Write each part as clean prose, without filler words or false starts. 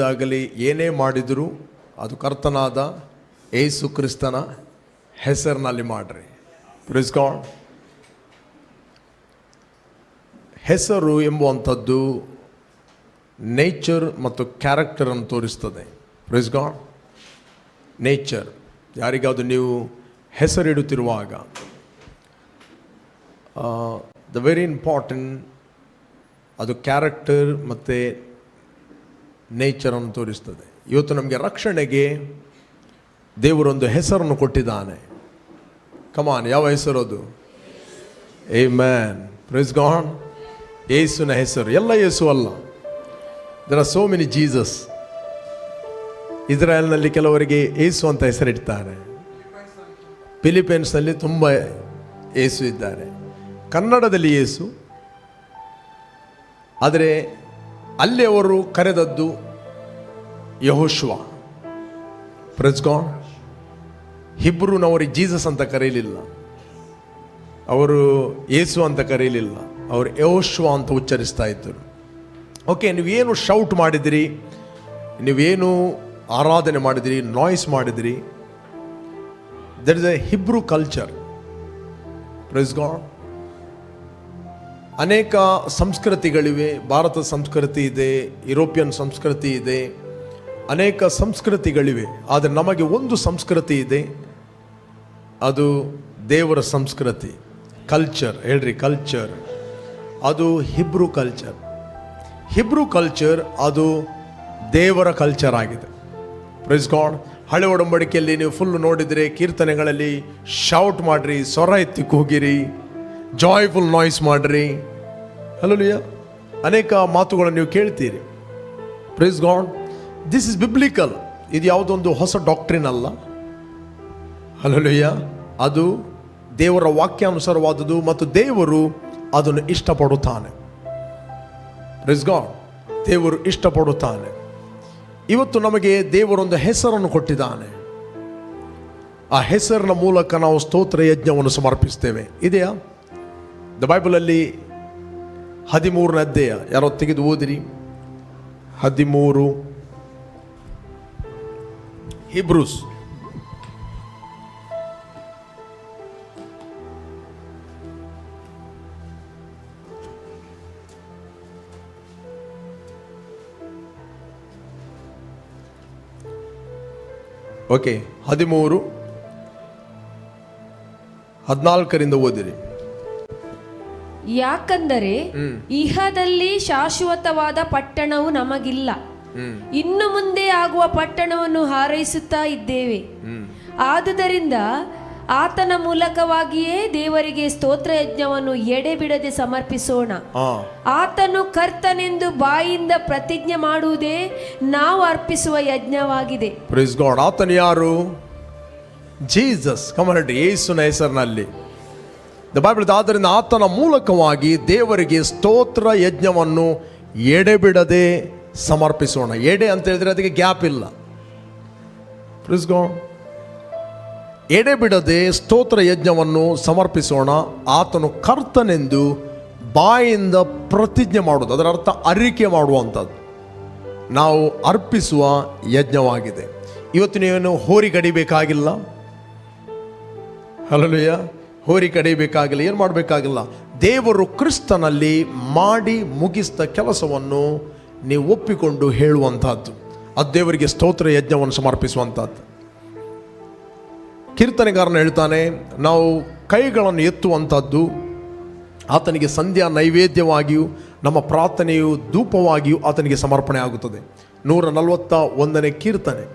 ಆಗಲಿ ಏನೇ ಮಾಡಿದರೂ ಅದು ಕರ್ತನಾದ ಯೇಸು ಕ್ರಿಸ್ತನ ಹೆಸರಿನಲ್ಲಿ ಮಾಡ್ರಿ. Praise God. ಹೆಸರು ಎಂಬುವಂಥದ್ದು ನೇಚರ್ ಮತ್ತು ಕ್ಯಾರೆಕ್ಟರನ್ನು ತೋರಿಸ್ತದೆ. Praise God. ನೇಚರ್ ಯಾರಿಗಾவது ನೀವು ಹೆಸರಿಡುತ್ತಿರುವಾಗ ದ ವೆರಿ ಇಂಪಾರ್ಟೆಂಟ್ ಅದು ಕ್ಯಾರೆಕ್ಟರ್ ಮತ್ತು ನೇಚರನ್ನು ತೋರಿಸ್ತದೆ. ಇವತ್ತು ನಮಗೆ ರಕ್ಷಣೆಗೆ ದೇವರೊಂದು ಹೆಸರನ್ನು ಕೊಟ್ಟಿದ್ದಾನೆ. ಕಮಾನ್, ಯಾವ ಹೆಸರು ಅದು? ಆಮೆನ್. Praise God. ಯೇಸುವಿನ ಹೆಸರು ಎಲ್ಲ ಯೇಸು ಅಲ್ಲ. There are so many Jesus. ಇಸ್ರಾಯೇಲ್ನಲ್ಲಿ ಕೆಲವರಿಗೆ ಯೇಸು ಅಂತ ಹೆಸರಿಡ್ತಾರೆ. ಫಿಲಿಪೈನ್ಸ್ನಲ್ಲಿ ತುಂಬ ಯೇಸು ಇದ್ದಾರೆ. ಕನ್ನಡದಲ್ಲಿ ಯೇಸು, ಆದರೆ ಅಲ್ಲಿ ಅವರು ಕರೆದದ್ದು ಯೆಹೋಶುವ. Praise God. ಹಿಬ್ರೂನವರಿಗೆ ಜೀಸಸ್ ಅಂತ ಕರೆಯಲಿಲ್ಲ, ಅವರು ಯೇಸು ಅಂತ ಕರೆಯಲಿಲ್ಲ, ಅವರು ಯೆಹೋಶುವ ಅಂತ ಉಚ್ಚರಿಸ್ತಾ ಇದ್ದರು. ಓಕೆ, ನೀವೇನು ಶೌಟ್ ಮಾಡಿದಿರಿ, ನೀವೇನು ಆರಾಧನೆ ಮಾಡಿದಿರಿ, ನಾಯ್ಸ್ ಮಾಡಿದಿರಿ, that is a Hebrew culture. Praise God. ಅನೇಕ ಸಂಸ್ಕೃತಿಗಳಿವೆ. ಭಾರತ ಸಂಸ್ಕೃತಿ ಇದೆ, ಯುರೋಪಿಯನ್ ಸಂಸ್ಕೃತಿ ಇದೆ, ಅನೇಕ ಸಂಸ್ಕೃತಿಗಳಿವೆ. ಆದರೆ ನಮಗೆ ಒಂದು ಸಂಸ್ಕೃತಿ ಇದೆ, ಅದು ದೇವರ ಸಂಸ್ಕೃತಿ. ಕಲ್ಚರ್ ಹೇಳ್ರಿ, ಕಲ್ಚರ್. ಅದು ಹಿಬ್ರೂ ಕಲ್ಚರ್. ಹಿಬ್ರೂ ಕಲ್ಚರ್ ಅದು ದೇವರ ಕಲ್ಚರ್ ಆಗಿದೆ. Praise God. ಹಳೆ ಒಡಂಬಡಿಕೆಯಲ್ಲಿ ನೀವು ಫುಲ್ ನೋಡಿದರೆ ಕೀರ್ತನೆಗಳಲ್ಲಿ ಶೌಟ್ ಮಾಡಿರಿ, ಸ್ವರ ಎತ್ತಿ ಕೂಗಿರಿ, ಜಾಯ್ಫುಲ್ ನಾಯ್ಸ್ ಮಾಡ್ರಿ. ಹಲ್ಲೆಲೂಯಾ. ಅನೇಕ ಮಾತುಗಳನ್ನು ನೀವು ಕೇಳ್ತೀರಿ. Praise God. This is biblical. ಇದು ಯಾವುದೊಂದು ಹೊಸ ಡಾಕ್ಟ್ರಿನ್ ಅಲ್ಲ. ಹಲ್ಲೆಲೂಯಾ. ಅದು ದೇವರ ವಾಕ್ಯಾನುಸಾರವಾದುದು ಮತ್ತು ದೇವರು ಅದನ್ನು ಇಷ್ಟಪಡುತ್ತಾನೆ. Praise God. ದೇವರು ಇಷ್ಟಪಡುತ್ತಾನೆ. ಇವತ್ತು ನಮಗೆ ದೇವರೊಂದು ಹೆಸರನ್ನು ಕೊಟ್ಟಿದ್ದಾನೆ. ಆ ಹೆಸರಿನ ಮೂಲಕ ನಾವು ಸ್ತೋತ್ರ ಯಜ್ಞವನ್ನು ಸಮರ್ಪಿಸ್ತೇವೆ. ಇದೆಯಾ? ದ ಬೈಬಲಲ್ಲಿ 13ನೇ ಅಧ್ಯಾಯ, ಯಾರೋ ತೆಗೆದು ಓದಿರಿ. 13 ಹಿಬ್ರೂಸ್. ಓಕೆ, 13:14 ಓದಿರಿ. ಯಾಕಂದರೆ ಇಹದಲ್ಲಿ ಶಾಶ್ವತವಾದ ಪಟ್ಟಣವು ನಮಗಿಲ್ಲ, ಇನ್ನು ಮುಂದೆ ಆಗುವ ಪಟ್ಟಣವನ್ನು ಹಾರೈಸುತ್ತಾ ಇದ್ದೇವೆ. ಆದುದರಿಂದ ಆತನ ಮೂಲಕವಾಗಿಯೇ ದೇವರಿಗೆ ಸ್ತೋತ್ರ ಯಜ್ಞವನ್ನು ಎಡೆಬಿಡದೆ ಸಮರ್ಪಿಸೋಣ. ಆತನು ಕರ್ತನೆಂದು ಬಾಯಿಂದ ಪ್ರತಿಜ್ಞೆ ಮಾಡುವುದೇ ನಾವು ಅರ್ಪಿಸುವ ಯಜ್ಞವಾಗಿದೆ. Praise God. ಆತನು ಯಾರು? ಜೀಸಸ್. ಕಮಾಂಡ್. ಯೇಸುವಿನ ಹೆಸರಿನಲ್ಲಿ ದ ಬೈಬಲ್. ಆದ್ದರಿಂದ ಆತನ ಮೂಲಕವಾಗಿ ದೇವರಿಗೆ ಸ್ತೋತ್ರ ಯಜ್ಞವನ್ನು ಎಡೆಬಿಡದೆ ಸಮರ್ಪಿಸೋಣ. ಎಡೆ ಅಂತ ಹೇಳಿದ್ರೆ ಅದಕ್ಕೆ ಗ್ಯಾಪ್ ಇಲ್ಲ. Praise God. ಎಡೆಬಿಡದೆ ಸ್ತೋತ್ರ ಯಜ್ಞವನ್ನು ಸಮರ್ಪಿಸೋಣ. ಆತನು ಕರ್ತನೆಂದು ಬಾಯಿಂದ ಪ್ರತಿಜ್ಞೆ ಮಾಡೋದು, ಅದರ ಅರ್ಥ ಅರಿಕೆ ಮಾಡುವಂಥದ್ದು, ನಾವು ಅರ್ಪಿಸುವ ಯಜ್ಞವಾಗಿದೆ. ಇವತ್ತು ನೀವೇನು ಹೋರಿ ಕಡಿಬೇಕಾಗಿಲ್ಲ. ಹಲ್ಲೆಲೂಯಾ. ಹೋರಿ ಕಡಿಬೇಕಾಗಿಲ್ಲ, ಏನು ಮಾಡಬೇಕಾಗಿಲ್ಲ. ದೇವರು ಕ್ರಿಸ್ತನಲ್ಲಿ ಮಾಡಿ ಮುಗಿಸಿದ ಕೆಲಸವನ್ನು ನೀವು ಒಪ್ಪಿಕೊಂಡು ಹೇಳುವಂಥದ್ದು, ಅದು ದೇವರಿಗೆ ಸ್ತೋತ್ರ ಯಜ್ಞವನ್ನು ಸಮರ್ಪಿಸುವಂಥದ್ದು. ಕೀರ್ತನೆಗಾರನು ಹೇಳ್ತಾನೆ, ನಾವು ಕೈಗಳನ್ನು ಎತ್ತುವಂಥದ್ದು ಆತನಿಗೆ ಸಂಧ್ಯಾ ನೈವೇದ್ಯವಾಗಿಯೂ ನಮ್ಮ ಪ್ರಾರ್ಥನೆಯು ಧೂಪವಾಗಿಯೂ ಆತನಿಗೆ ಸಮರ್ಪಣೆ ಆಗುತ್ತದೆ. 141ನೇ ಕೀರ್ತನೆ.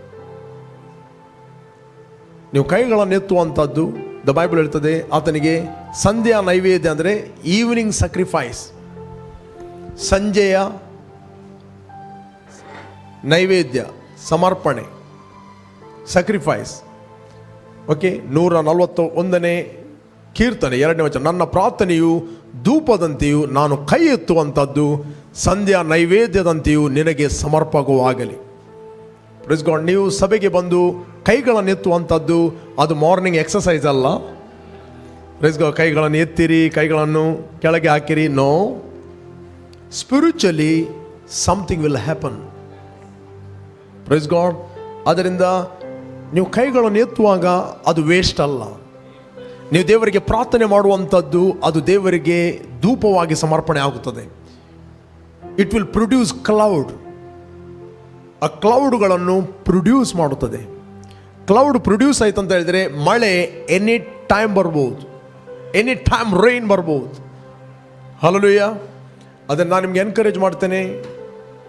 ನೀವು ಕೈಗಳನ್ನು ಎತ್ತುವಂಥದ್ದು, ದ ಬೈಬಲ್ ಹೇಳ್ತದೆ, ಆತನಿಗೆ ಸಂಧ್ಯಾ ನೈವೇದ್ಯ ಅಂದರೆ ಈವ್ನಿಂಗ್ ಸ್ಯಾಕ್ರಿಫೈಸ್, ಸಂಜೆಯ ನೈವೇದ್ಯ, ಸಮರ್ಪಣೆ, ಸ್ಯಾಕ್ರಿಫೈಸ್. ಓಕೆ, 141ನೇ ಕೀರ್ತನೆ 2ನೇ ವಚನ. ನನ್ನ ಪ್ರಾರ್ಥನೆಯು ಧೂಪದಂತೆಯೂ ನಾನು ಕೈ ಎತ್ತುವಂಥದ್ದು ಸಂಧ್ಯಾ ನೈವೇದ್ಯದಂತೆಯೂ ನಿನಗೆ ಸಮರ್ಪಕವಾಗಲಿ. Price God. ನೀವು ಸಭೆಗೆ ಬಂದು ಕೈಗಳನ್ನು ಎತ್ತುವಂಥದ್ದು ಅದು ಮಾರ್ನಿಂಗ್ ಎಕ್ಸಸೈಸ್ ಅಲ್ಲ. Praise God. ಕೈಗಳನ್ನು ಎತ್ತಿರಿ, ಕೈಗಳನ್ನು ಕೆಳಗೆ ಹಾಕಿರಿ. No, spiritually something will happen. Praise God. ಆದ್ದರಿಂದ ನೀವು ಕೈಗಳನ್ನು ಎತ್ತುವಾಗ ಅದು ವೇಸ್ಟ್ ಅಲ್ಲ. ನೀವು ದೇವರಿಗೆ ಪ್ರಾರ್ಥನೆ ಮಾಡುವಂಥದ್ದು ಅದು ದೇವರಿಗೆ ಧೂಪವಾಗಿ ಸಮರ್ಪಣೆ ಆಗುತ್ತದೆ. It will produce cloud. ಆ ಕ್ಲೌಡ್ಗಳನ್ನು ಪ್ರೊಡ್ಯೂಸ್ ಮಾಡುತ್ತದೆ. ಕ್ಲೌಡ್ ಪ್ರೊಡ್ಯೂಸ್ ಆಯ್ತು ಅಂತ ಹೇಳಿದರೆ ಮಳೆ ಎನಿ ಟೈಮ್ ಬರ್ಬೋದು, ಎನಿ ಟೈಮ್ ರೈನ್ ಬರ್ಬೋದು. ಹಲ್ಲೆಲೂಯಾ. ಅದನ್ನು ನಾನು ನಿಮ್ಗೆ ಎನ್ಕರೇಜ್ ಮಾಡ್ತೇನೆ,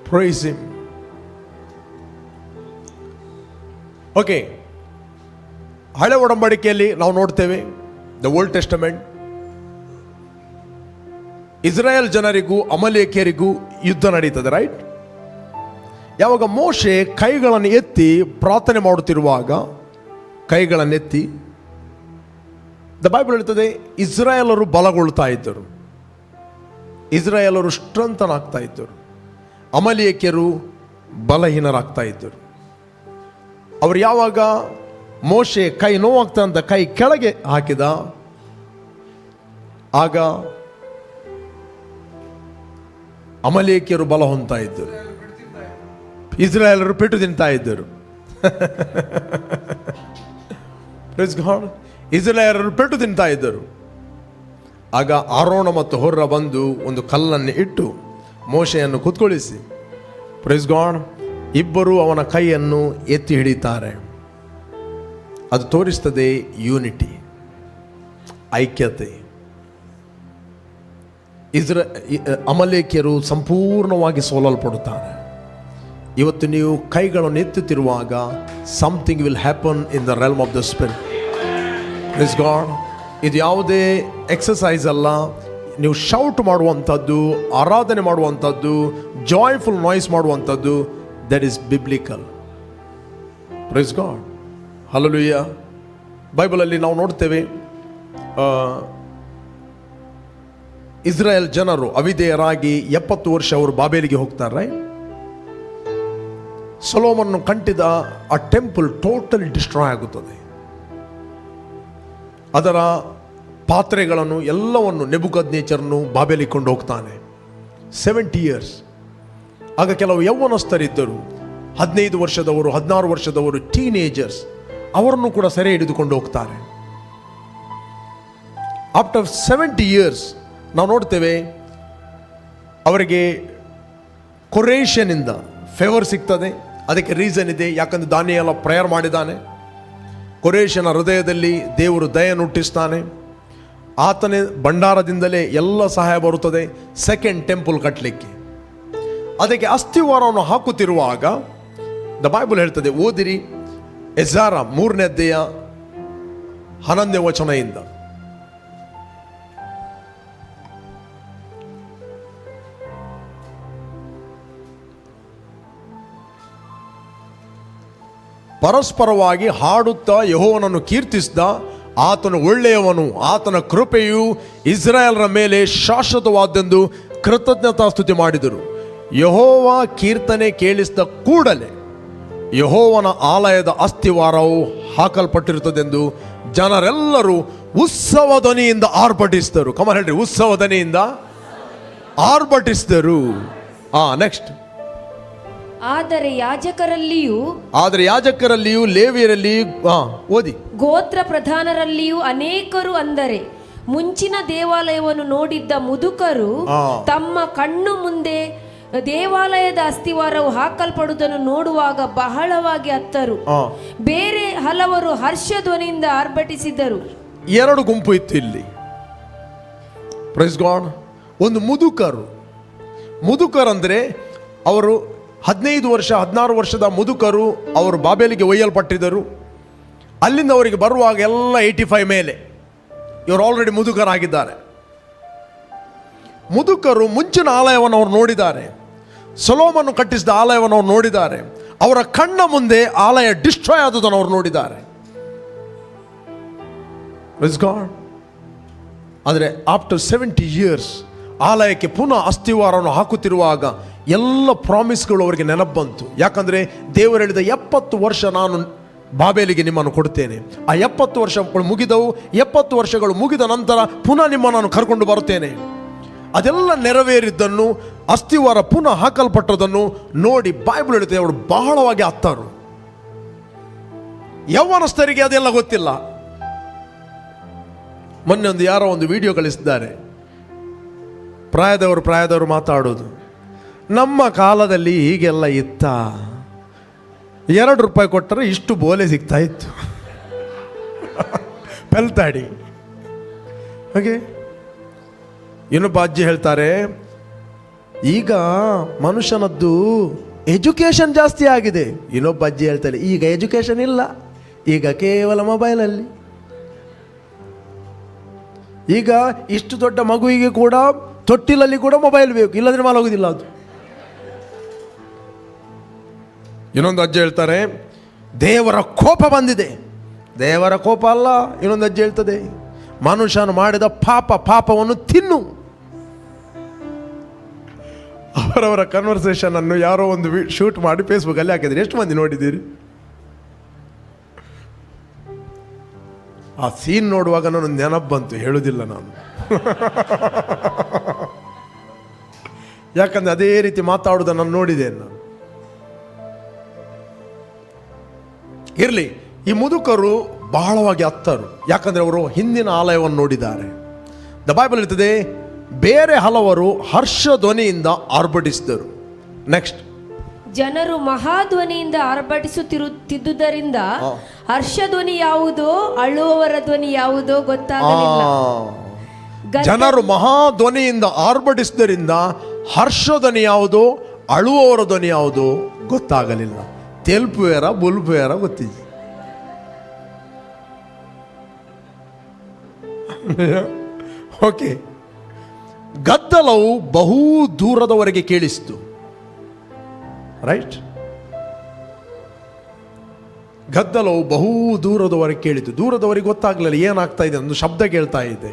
ಪ್ರೈಸ್ ಹಿಮ್. ಓಕೆ, ಹಳೆ ಒಡಂಬಡಿಕೆಯಲ್ಲಿ ನಾವು ನೋಡ್ತೇವೆ, ದ ಓಲ್ಡ್ ಟೆಸ್ಟಮೆಂಟ್, ಇಸ್ರಾಯೇಲ್ ಜನರಿಗೂ ಅಮಲೇಕ್ಯರಿಗೂ ಯುದ್ಧ ನಡೀತದೆ, ರೈಟ್? ಯಾವಾಗ ಮೋಶೆ ಕೈಗಳನ್ನು ಎತ್ತಿ ಪ್ರಾರ್ಥನೆ ಮಾಡುತ್ತಿರುವಾಗ, ಕೈಗಳನ್ನೆತ್ತಿ, ದ ಬೈಬಲ್ ಹೇಳ್ತದೆ ಇಸ್ರಾಯೇಲರು ಬಲಗೊಳ್ತಾ ಇದ್ದರು, ಇಸ್ರಾಯೇಲರು ಸ್ಟ್ರೆಂಥನ್ ಆಗ್ತಾ ಇದ್ದರು, ಅಮಲೇಕ್ಯರು ಬಲಹೀನರಾಗ್ತಾ ಇದ್ದರು. ಅವರು ಯಾವಾಗ ಮೋಶೆ ಕೈ ನೋವಾಗ್ತಾ ಅಂತ ಕೈ ಕೆಳಗೆ ಹಾಕಿದ, ಆಗ ಅಮಲೇಕ್ಯರು ಬಲ ಹೊಂದ್ತಾ ಇದ್ದರು, ಇಸ್ರಾಯೇಲರು ಪೆಟ್ಟು ತಿಂತಾ ಇದ್ದರು. ಇಸ್ರಾಯೇಲರು ಪೆಟ್ಟು ತಿಂತಾ ಇದ್ದರು. ಆಗ ಆರೋನ ಮತ್ತು ಹೊರ್ರ ಬಂದು ಒಂದು ಕಲ್ಲನ್ನು ಇಟ್ಟು ಮೋಶೆಯನ್ನು ಕೂತ್ಕೊಳ್ಳಿಸಿ, ಪ್ರೈಸ್ ಗಾಡ್, ಇಬ್ಬರು ಅವನ ಕೈಯನ್ನು ಎತ್ತಿ ಹಿಡಿತಾರೆ. ಅದು ತೋರಿಸ್ತದೆ ಯೂನಿಟಿ, ಐಕ್ಯತೆ. ಅಮಲೇಕ್ಯರು ಸಂಪೂರ್ಣವಾಗಿ ಸೋಲಲ್ಪಡುತ್ತಾರೆ. ಇವತ್ತು ನೀವು ಕೈಗಳನ್ನು ಎತ್ತುತ್ತಿರುವಾಗ something will happen in the realm of the spirit. Please God, ಇದು ಯಾವುದೇ ಎಕ್ಸಸೈಸ್ ಅಲ್ಲ. ನೀವು ಶೌಟ್ ಮಾಡುವಂಥದ್ದು, ಆರಾಧನೆ ಮಾಡುವಂಥದ್ದು, ಜಾಯ್ಫುಲ್ ನಾಯ್ಸ್ ಮಾಡುವಂಥದ್ದು, that is biblical. Praise God, hallelujah. ಬೈಬಲಲ್ಲಿ ನಾವು ನೋಡ್ತೇವೆ, ಇಸ್ರಾಯೇಲ್ ಜನರು ಅವಿಧೇಯರಾಗಿ 70 ವರ್ಷ ಅವರು ಬಾಬೇಲಿಗೆ ಹೋಗ್ತಾರೆ, ರೈಟ್? ಸೊಲೊಮೋನನು ಕಟ್ಟಿದ ಆ ಟೆಂಪಲ್ ಟೋಟಲಿ ಡಿಸ್ಟ್ರಾಯ್ ಆಗುತ್ತದೆ. ಅದರ ಪಾತ್ರೆಗಳನ್ನು ಎಲ್ಲವನ್ನು ನೆಬೂಕದ್ನೆಚ್ಚರನು ಬಾಬೇಲಿಗೆ ಕೊಂಡು ಹೋಗ್ತಾನೆ. 70 years. ಆಗ ಕೆಲವು ಯೌವನಸ್ಥರಿದ್ದರು, 15 ವರ್ಷದವರು, 16 ವರ್ಷದವರು, ಟೀನೇಜರ್ಸ್, ಅವರನ್ನು ಕೂಡ ಸೆರೆ ಹಿಡಿದುಕೊಂಡು ಹೋಗ್ತಾರೆ. ಆಫ್ಟರ್ 70 years ನಾವು ನೋಡ್ತೇವೆ ಅವರಿಗೆ ಕೊರೇಷನಿಂದ ಫೇವರ್ ಸಿಗ್ತದೆ. ಅದಕ್ಕೆ ರೀಸನ್ ಇದೆ, ಯಾಕಂದ್ರೆ ದಾನಿಯೇಲ ಪ್ರೇಯರ್ ಮಾಡಿದ್ದಾನೆ. ಕೊರೇಷನ ಹೃದಯದಲ್ಲಿ ದೇವರು ದಯೆಯನ್ನು ಹುಟ್ಟಿಸ್ತಾನೆ. ಆತನೇ ಭಂಡಾರದಿಂದಲೇ ಎಲ್ಲ ಸಹಾಯ ಬರುತ್ತದೆ ಸೆಕೆಂಡ್ ಟೆಂಪಲ್ ಕಟ್ಟಲಿಕ್ಕೆ. ಅದಕ್ಕೆ ಅಸ್ಥಿವಾರವನ್ನು ಹಾಕುತ್ತಿರುವಾಗ ದ ಬೈಬಲ್ ಹೇಳ್ತದೆ, ಓದಿರಿ ಎಜ್ರಾಯ 3ನೇ ಅಧ್ಯಾಯ 11ನೇ ವಚನದಿಂದ. ಪರಸ್ಪರವಾಗಿ ಹಾಡುತ್ತಾ ಯೆಹೋವನನ್ನು ಕೀರ್ತಿಸಿದ, ಆತನು ಒಳ್ಳೆಯವನು, ಆತನ ಕೃಪೆಯು ಇಸ್ರಾಯೇಲರ ಮೇಲೆ ಶಾಶ್ವತವಾದೆಂದು ಕೃತಜ್ಞತಾಸ್ತುತಿ ಮಾಡಿದರು. ಯೆಹೋವ ಕೀರ್ತನೆ ಕೇಳಿಸಿದ ಕೂಡಲೇ ಯೆಹೋವನ ಆಲಯದ ಅಸ್ಥಿವಾರವು ಹಾಕಲ್ಪಟ್ಟಿರುತ್ತದೆಂದು ಜನರೆಲ್ಲರೂ ಉತ್ಸವ ಧ್ವನಿಯಿಂದ ಆರ್ಭಟಿಸಿದರು. ಕಮನ್ ಹೇಳ್ರಿ, ಉತ್ಸವ ಧ್ವನಿಯಿಂದ ಆರ್ಭಟಿಸಿದರು. ನೆಕ್ಸ್ಟ್, ಆದರೆ ಯಾಜಕರಲ್ಲಿಯೂ ಲೇವಿಯರಲ್ಲಿಯೂ ಓದಿ, ಗೋತ್ರ ಪ್ರಧಾನರಲ್ಲಿಯೂ ಅನೇಕರು, ಅಂದರೆ ಮುಂಚಿನ ದೇವಾಲಯವನ್ನು ನೋಡಿದ್ದ ಮುದುಕರು ತಮ್ಮ ಕಣ್ಣು ಮುಂದೆ ದೇವಾಲಯದ ಅಸ್ಥಿವಾರವು ಹಾಕಲ್ಪಡುವುದನ್ನು ನೋಡುವಾಗ ಬಹಳವಾಗಿ ಅತ್ತರು. ಬೇರೆ ಹಲವರು ಹರ್ಷಧ್ವನಿಯಿಂದ ಆರ್ಭಟಿಸಿದರು. 2 ಗುಂಪು ಇತ್ತು ಇಲ್ಲಿ. Praise God. ಒಂದು ಮುದುಕರಂದ್ರೆ ಅವರು 15 ವರ್ಷ 16 ವರ್ಷದ ಮುದುಕರು, ಅವರು ಬಾಬೇಲಿಗೆ ಒಯ್ಯಲ್ಪಟ್ಟಿದ್ದರು. ಅಲ್ಲಿಂದ ಅವರಿಗೆ ಬರುವಾಗ ಎಲ್ಲ 85 ಮೇಲೆ, ಇವರು ಆಲ್ರೆಡಿ ಮುದುಕರಾಗಿದ್ದಾರೆ. ಮುದುಕರು ಮುಂಚಿನ ಆಲಯವನ್ನು ಅವರು ನೋಡಿದ್ದಾರೆ, ಸೊಲೊಮೋನನು ಕಟ್ಟಿಸಿದ ಆಲಯವನ್ನು ಅವರು ನೋಡಿದ್ದಾರೆ. ಅವರ ಕಣ್ಣ ಮುಂದೆ ಆಲಯ ಡಿಸ್ಟ್ರಾಯ್ ಆದುದನ್ನು ಅವರು ನೋಡಿದ್ದಾರೆ. ಆದರೆ ಆಫ್ಟರ್ 70 years ಆಲಯಕ್ಕೆ ಪುನಃ ಅಸ್ಥಿವಾರವನ್ನು ಹಾಕುತ್ತಿರುವಾಗ ಎಲ್ಲ ಪ್ರಾಮಿಸ್ಗಳು ಅವರಿಗೆ ನೆನಪು ಬಂತು. ಯಾಕಂದರೆ ದೇವರು ಹೇಳಿದ 70 ವರ್ಷ ನಾನು ಬಾಬೇಲಿಗೆ ನಿಮ್ಮನ್ನು ಕೊಡ್ತೇನೆ. ಆ 70 ವರ್ಷಗಳು ಮುಗಿದವು. 70 ವರ್ಷಗಳು ಮುಗಿದ ನಂತರ ಪುನಃ ನಿಮ್ಮನ್ನು ನಾನು ಕರ್ಕೊಂಡು ಬರುತ್ತೇನೆ. ಅದೆಲ್ಲ ನೆರವೇರಿದ್ದನ್ನು, ಅಸ್ಥಿವಾರ ಪುನಃ ಹಾಕಲ್ಪಟ್ಟದನ್ನು ನೋಡಿ ಬೈಬಲ್ ಹೇಳುತ್ತೆ ಅವರು ಬಹಳವಾಗಿ ಅತ್ತರು. ಯೌವನಸ್ಥರಿಗೆ ಅದೆಲ್ಲ ಗೊತ್ತಿಲ್ಲ. ಮೊನ್ನೆ ಯಾರೋ ಒಂದು ವಿಡಿಯೋ ಕಳಿಸಿದ್ದಾರೆ, ಪ್ರಾಯದವರು ಮಾತಾಡೋದು, ನಮ್ಮ ಕಾಲದಲ್ಲಿ ಹೀಗೆಲ್ಲ ಇತ್ತ, 2 ರೂಪಾಯಿ ಕೊಟ್ಟರೆ ಇಷ್ಟು ಬೋಲೆ ಸಿಗ್ತಾ ಇತ್ತು ಪೆಲ್ತಾಡಿ. ಹಾಗೆ ಇನ್ನೊಬ್ಬ ಅಜ್ಜಿ ಹೇಳ್ತಾರೆ, ಈಗ ಮನುಷ್ಯನದ್ದು ಎಜುಕೇಶನ್ ಜಾಸ್ತಿ ಆಗಿದೆ. ಇನ್ನೊಬ್ಬ ಅಜ್ಜಿ ಹೇಳ್ತಾರೆ, ಈಗ ಎಜುಕೇಶನ್ ಇಲ್ಲ, ಈಗ ಕೇವಲ ಮೊಬೈಲಲ್ಲಿ. ಈಗ ಇಷ್ಟು ದೊಡ್ಡ ಮಗುವಿಗೆ ಕೂಡ ತೊಟ್ಟಿಲಲ್ಲಿ ಕೂಡ ಮೊಬೈಲ್ ಬೇಕು, ಇಲ್ಲದ್ರೆ ಮಲಗುವುದಿಲ್ಲ ಅದು. ಇನ್ನೊಂದು ಅಜ್ಜಿ ಹೇಳ್ತಾರೆ, ದೇವರ ಕೋಪ ಬಂದಿದೆ. ದೇವರ ಕೋಪ ಅಲ್ಲ, ಇನ್ನೊಂದು ಅಜ್ಜಿ ಹೇಳ್ತದೆ, ಮನುಷ್ಯನು ಮಾಡಿದ ಪಾಪವನ್ನು ತಿನ್ನು. ಅವರವರ ಕನ್ವರ್ಸೇಷನ್ ಅನ್ನು ಯಾರೋ ಒಂದು ಶೂಟ್ ಮಾಡಿ ಫೇಸ್ಬುಕ್ ಅಲ್ಲಿ ಹಾಕಿದ್ರೆ ಎಷ್ಟು ಮಂದಿ ನೋಡಿದ್ದೀರಿ? ಆ ಸೀನ್ ನೋಡುವಾಗ ನಾನು ನೆನಪು ಬಂತು, ಹೇಳುವುದಿಲ್ಲ ನಾನು ಯಾಕಂದ್ರೆ ಅದೇ ರೀತಿ ಮಾತಾಡುವುದನ್ನು ನಾನು ನೋಡಿದೆ. ನಾನು ಇರಲಿ, ಈ ಮುದುಕರು ಬಹಳವಾಗಿ ಅತ್ತರು, ಯಾಕಂದ್ರೆ ಅವರು ಹಿಂದಿನ ಆಲಯವನ್ನು ನೋಡಿದ್ದಾರೆ. ದ ಬೈಬಲ್ ಇರ್ತದೆ, ಬೇರೆ ಹಲವರು ಹರ್ಷಧ್ವನಿಯಿಂದ ಆರ್ಭಟಿಸಿದರು. ನೆಕ್ಸ್ಟ್, ಜನರು ಮಹಾಧ್ವನಿಯಿಂದ ಆರ್ಭಟಿಸುತ್ತಿದ್ದುದರಿಂದ ಹರ್ಷಧ್ವನಿ ಯಾವುದೋ ಅಳುವವರ ಧ್ವನಿ ಯಾವುದೋ ಗೊತ್ತಾಗಲಿಲ್ಲ. ಜನರು ಮಹಾಧ್ವನಿಯಿಂದ ಆರ್ಭಟಿಸಿದ್ದರಿಂದ ಹರ್ಷಧ್ವನಿ ಯಾವುದೋ ಅಳುವವರ ಧ್ವನಿ ಯಾವುದೋ ಗೊತ್ತಾಗಲಿಲ್ಲ. ತೆಲ್ಪುವೇರ ಬುಲ್ಪುವೇರ ಗೊತ್ತಿದೆ. ಓಕೆ, ಗದ್ದಲವು ಬಹು ದೂರದವರೆಗೆ ಕೇಳಿಸಿತು. ರೈಟ್, ಗದ್ದಲವು ಬಹು ದೂರದವರೆಗೆ ಕೇಳಿತು. ದೂರದವರೆಗೆ ಗೊತ್ತಾಗಲಿಲ್ಲ ಏನಾಗ್ತಾ ಇದೆ, ಒಂದು ಶಬ್ದ ಕೇಳ್ತಾ ಇದೆ.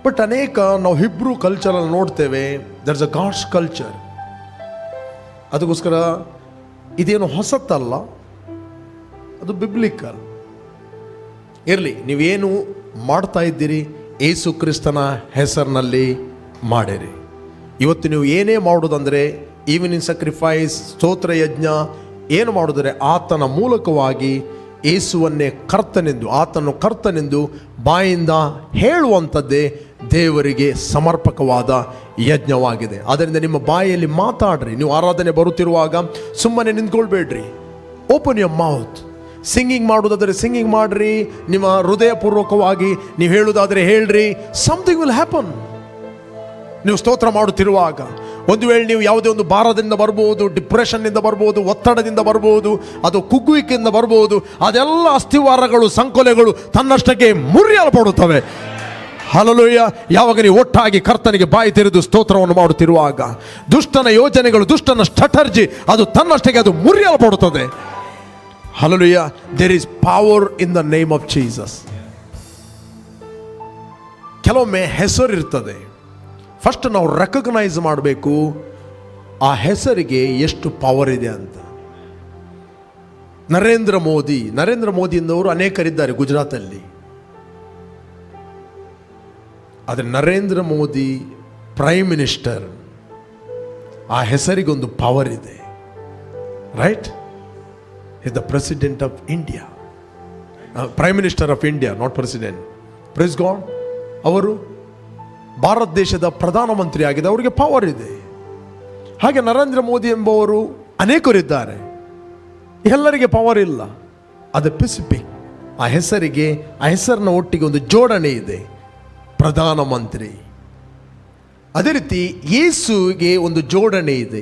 ಬಟ್ ಅನೇಕ ನಾವು ಹಿಬ್ರೂ ಕಲ್ಚರಲ್ಲಿ ನೋಡ್ತೇವೆ, there is a God's culture. ಅದಕ್ಕೋಸ್ಕರ ಇದೇನು ಹೊಸತಲ್ಲ, ಅದು ಬಿಬ್ಲಿಕಲ್. ಇರಲಿ, ನೀವೇನು ಮಾಡ್ತಾ ಇದ್ದೀರಿ ಯೇಸು ಕ್ರಿಸ್ತನ ಹೆಸರಿನಲ್ಲಿ ಮಾಡಿರಿ. ಇವತ್ತು ನೀವು ಏನೇ ಮಾಡೋದಂದರೆ ಈವ್ನಿಂಗ್ ಸಕ್ರಿಫೈಸ್, ಸ್ತೋತ್ರ ಯಜ್ಞ ಏನು ಮಾಡಿದರೆ ಆತನ ಮೂಲಕವಾಗಿ ಯೇಸುವನ್ನೇ ಕರ್ತನೆಂದು, ಆತನು ಕರ್ತನೆಂದು ಬಾಯಿಂದ ಹೇಳುವಂಥದ್ದೇ ದೇವರಿಗೆ ಸಮರ್ಪಕವಾದ ಯಜ್ಞವಾಗಿದೆ. ಆದ್ದರಿಂದ ನಿಮ್ಮ ಬಾಯಲ್ಲಿ ಮಾತಾಡ್ರಿ. ನೀವು ಆರಾಧನೆ ಬರುತ್ತಿರುವಾಗ ಸುಮ್ಮನೆ ನಿಂತ್ಕೊಳ್ಬೇಡ್ರಿ. Open your mouth. ಸಿಂಗಿಂಗ್ ಮಾಡುವುದಾದರೆ ಸಿಂಗಿಂಗ್ ಮಾಡ್ರಿ, ನಿಮ್ಮ ಹೃದಯಪೂರ್ವಕವಾಗಿ ನೀವು ಹೇಳುವುದಾದರೆ ಹೇಳ್ರಿ. Something will happen. ನೀವು ಸ್ತೋತ್ರ ಮಾಡುತ್ತಿರುವಾಗ ಒಂದು ವೇಳೆ ನೀವು ಯಾವುದೇ ಒಂದು ಭಾರದಿಂದ ಬರ್ಬೋದು, ಡಿಪ್ರೆಷನ್ನಿಂದ ಬರ್ಬೋದು, ಒತ್ತಡದಿಂದ ಬರ್ಬೋದು, ಅದು ಕುಗ್ಗುವಿಕೆಯಿಂದ ಬರ್ಬೋದು. ಅದೆಲ್ಲ ಅಸ್ಥಿವಾರಗಳು, ಸಂಕೊಲೆಗಳು ತನ್ನಷ್ಟಕ್ಕೆ ಮುರಿಯಲ್ಪಡುತ್ತವೆ. ಹಲ್ಲೆಲೂಯ. ಯಾವಾಗ ನೀವು ಒಟ್ಟಾಗಿ ಕರ್ತನಿಗೆ ಬಾಯಿ ತೆರೆದು ಸ್ತೋತ್ರವನ್ನು ಮಾಡುತ್ತಿರುವಾಗ ದುಷ್ಟನ ಯೋಜನೆಗಳು, ದುಷ್ಟನ ಸ್ಟ್ರಾಟರ್ಜಿ ಅದು ತನ್ನಷ್ಟಕ್ಕೆ ಅದು ಮುರಿಯಲ್ಪಡುತ್ತದೆ. Hallelujah. There is power in the name of Jesus. ಕೆಲವೊಮ್ಮೆ ಹೆಸರಿರ್ತದೆ, ಫಸ್ಟ್ ನಾವು ರೆಕಗ್ನೈಸ್ ಮಾಡಬೇಕು ಆ ಹೆಸರಿಗೆ ಎಷ್ಟು ಪವರ್ ಇದೆ ಅಂತ. ನರೇಂದ್ರ ಮೋದಿ ಎಂದವರು ಅನೇಕರಿದ್ದಾರೆ ಗುಜರಾತಲ್ಲಿ. ಆದರೆ ನರೇಂದ್ರ ಮೋದಿ ಪ್ರೈಮ್ ಮಿನಿಸ್ಟರ್, ಆ ಹೆಸರಿಗೊಂದು ಪವರ್ ಇದೆ. Right, is the president of India, prime minister of India, not president. Praise God. ಅವರು ಭಾರತ ದೇಶದ ಪ್ರಧಾನಮಂತ್ರಿ ಆಗಿದೆ, ಅವರಿಗೆ ಪವರ್ ಇದೆ. ಹಾಗೆ ನರೇಂದ್ರ ಮೋದಿ ಎಂಬುವರು ಅನೇಕರಿದ್ದಾರೆ, ಎಲ್ಲರಿಗೆ ಪವರ್ ಇಲ್ಲ. ಅದು ಸ್ಪೆಸಿಫಿಕ್. ಆ ಹೆಸರಿಗೆ, ಆ ಹೆಸರಿನ ಒಟ್ಟಿಗೆ ಒಂದು ಜೋಡಣೆ ಇದೆ, ಪ್ರಧಾನಮಂತ್ರಿ. ಅದೇ ರೀತಿ ಯೇಸುವಿಗೆ ಒಂದು ಜೋಡಣೆ ಇದೆ,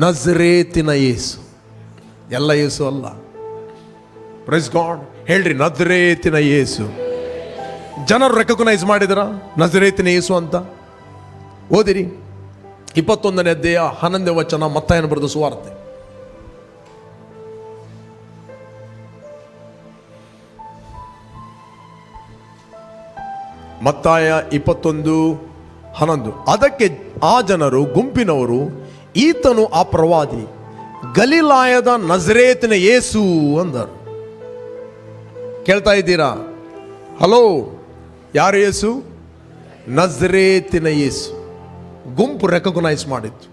ನಜರೇತಿನ ಯೇಸು. ಎಲ್ಲ ಯೇಸು ಅಲ್ಲ. Praise god. ಹೇಳ್ರಿ, ನಜರೇತಿನ ಯೇಸು. ಜನರು ರೆಕಗ್ನೈಸ್ ಮಾಡಿದ್ರ ನಜರೇತಿನ ಯೇಸು ಅಂತ? ಓದಿರಿ 21ನೇ ಅಧ್ಯಾಯ 11ನೇ ವಚನ, ಮತ್ತಾಯನ ಬರೆದ ಸುವಾರ್ತೆ. ಮತ್ತಾಯ 21:11. ಅದಕ್ಕೆ ಆ ಜನರು, ಗುಂಪಿನವರು, ಈತನು ಆ ಪ್ರವಾದಿ, ಗಲಿಲಾಯದ ನಜರೇತಿನ ಯೇಸು ಅಂದರು. ಕೇಳ್ತಾ ಇದ್ದೀರಾ? ಹಲೋ, ಯಾರು ಯೇಸು? ನಜರೇತಿನ ಯೇಸು. ಗುಂಪು ರೆಕಗ್ನೈಸ್ ಮಾಡಿತ್ತು,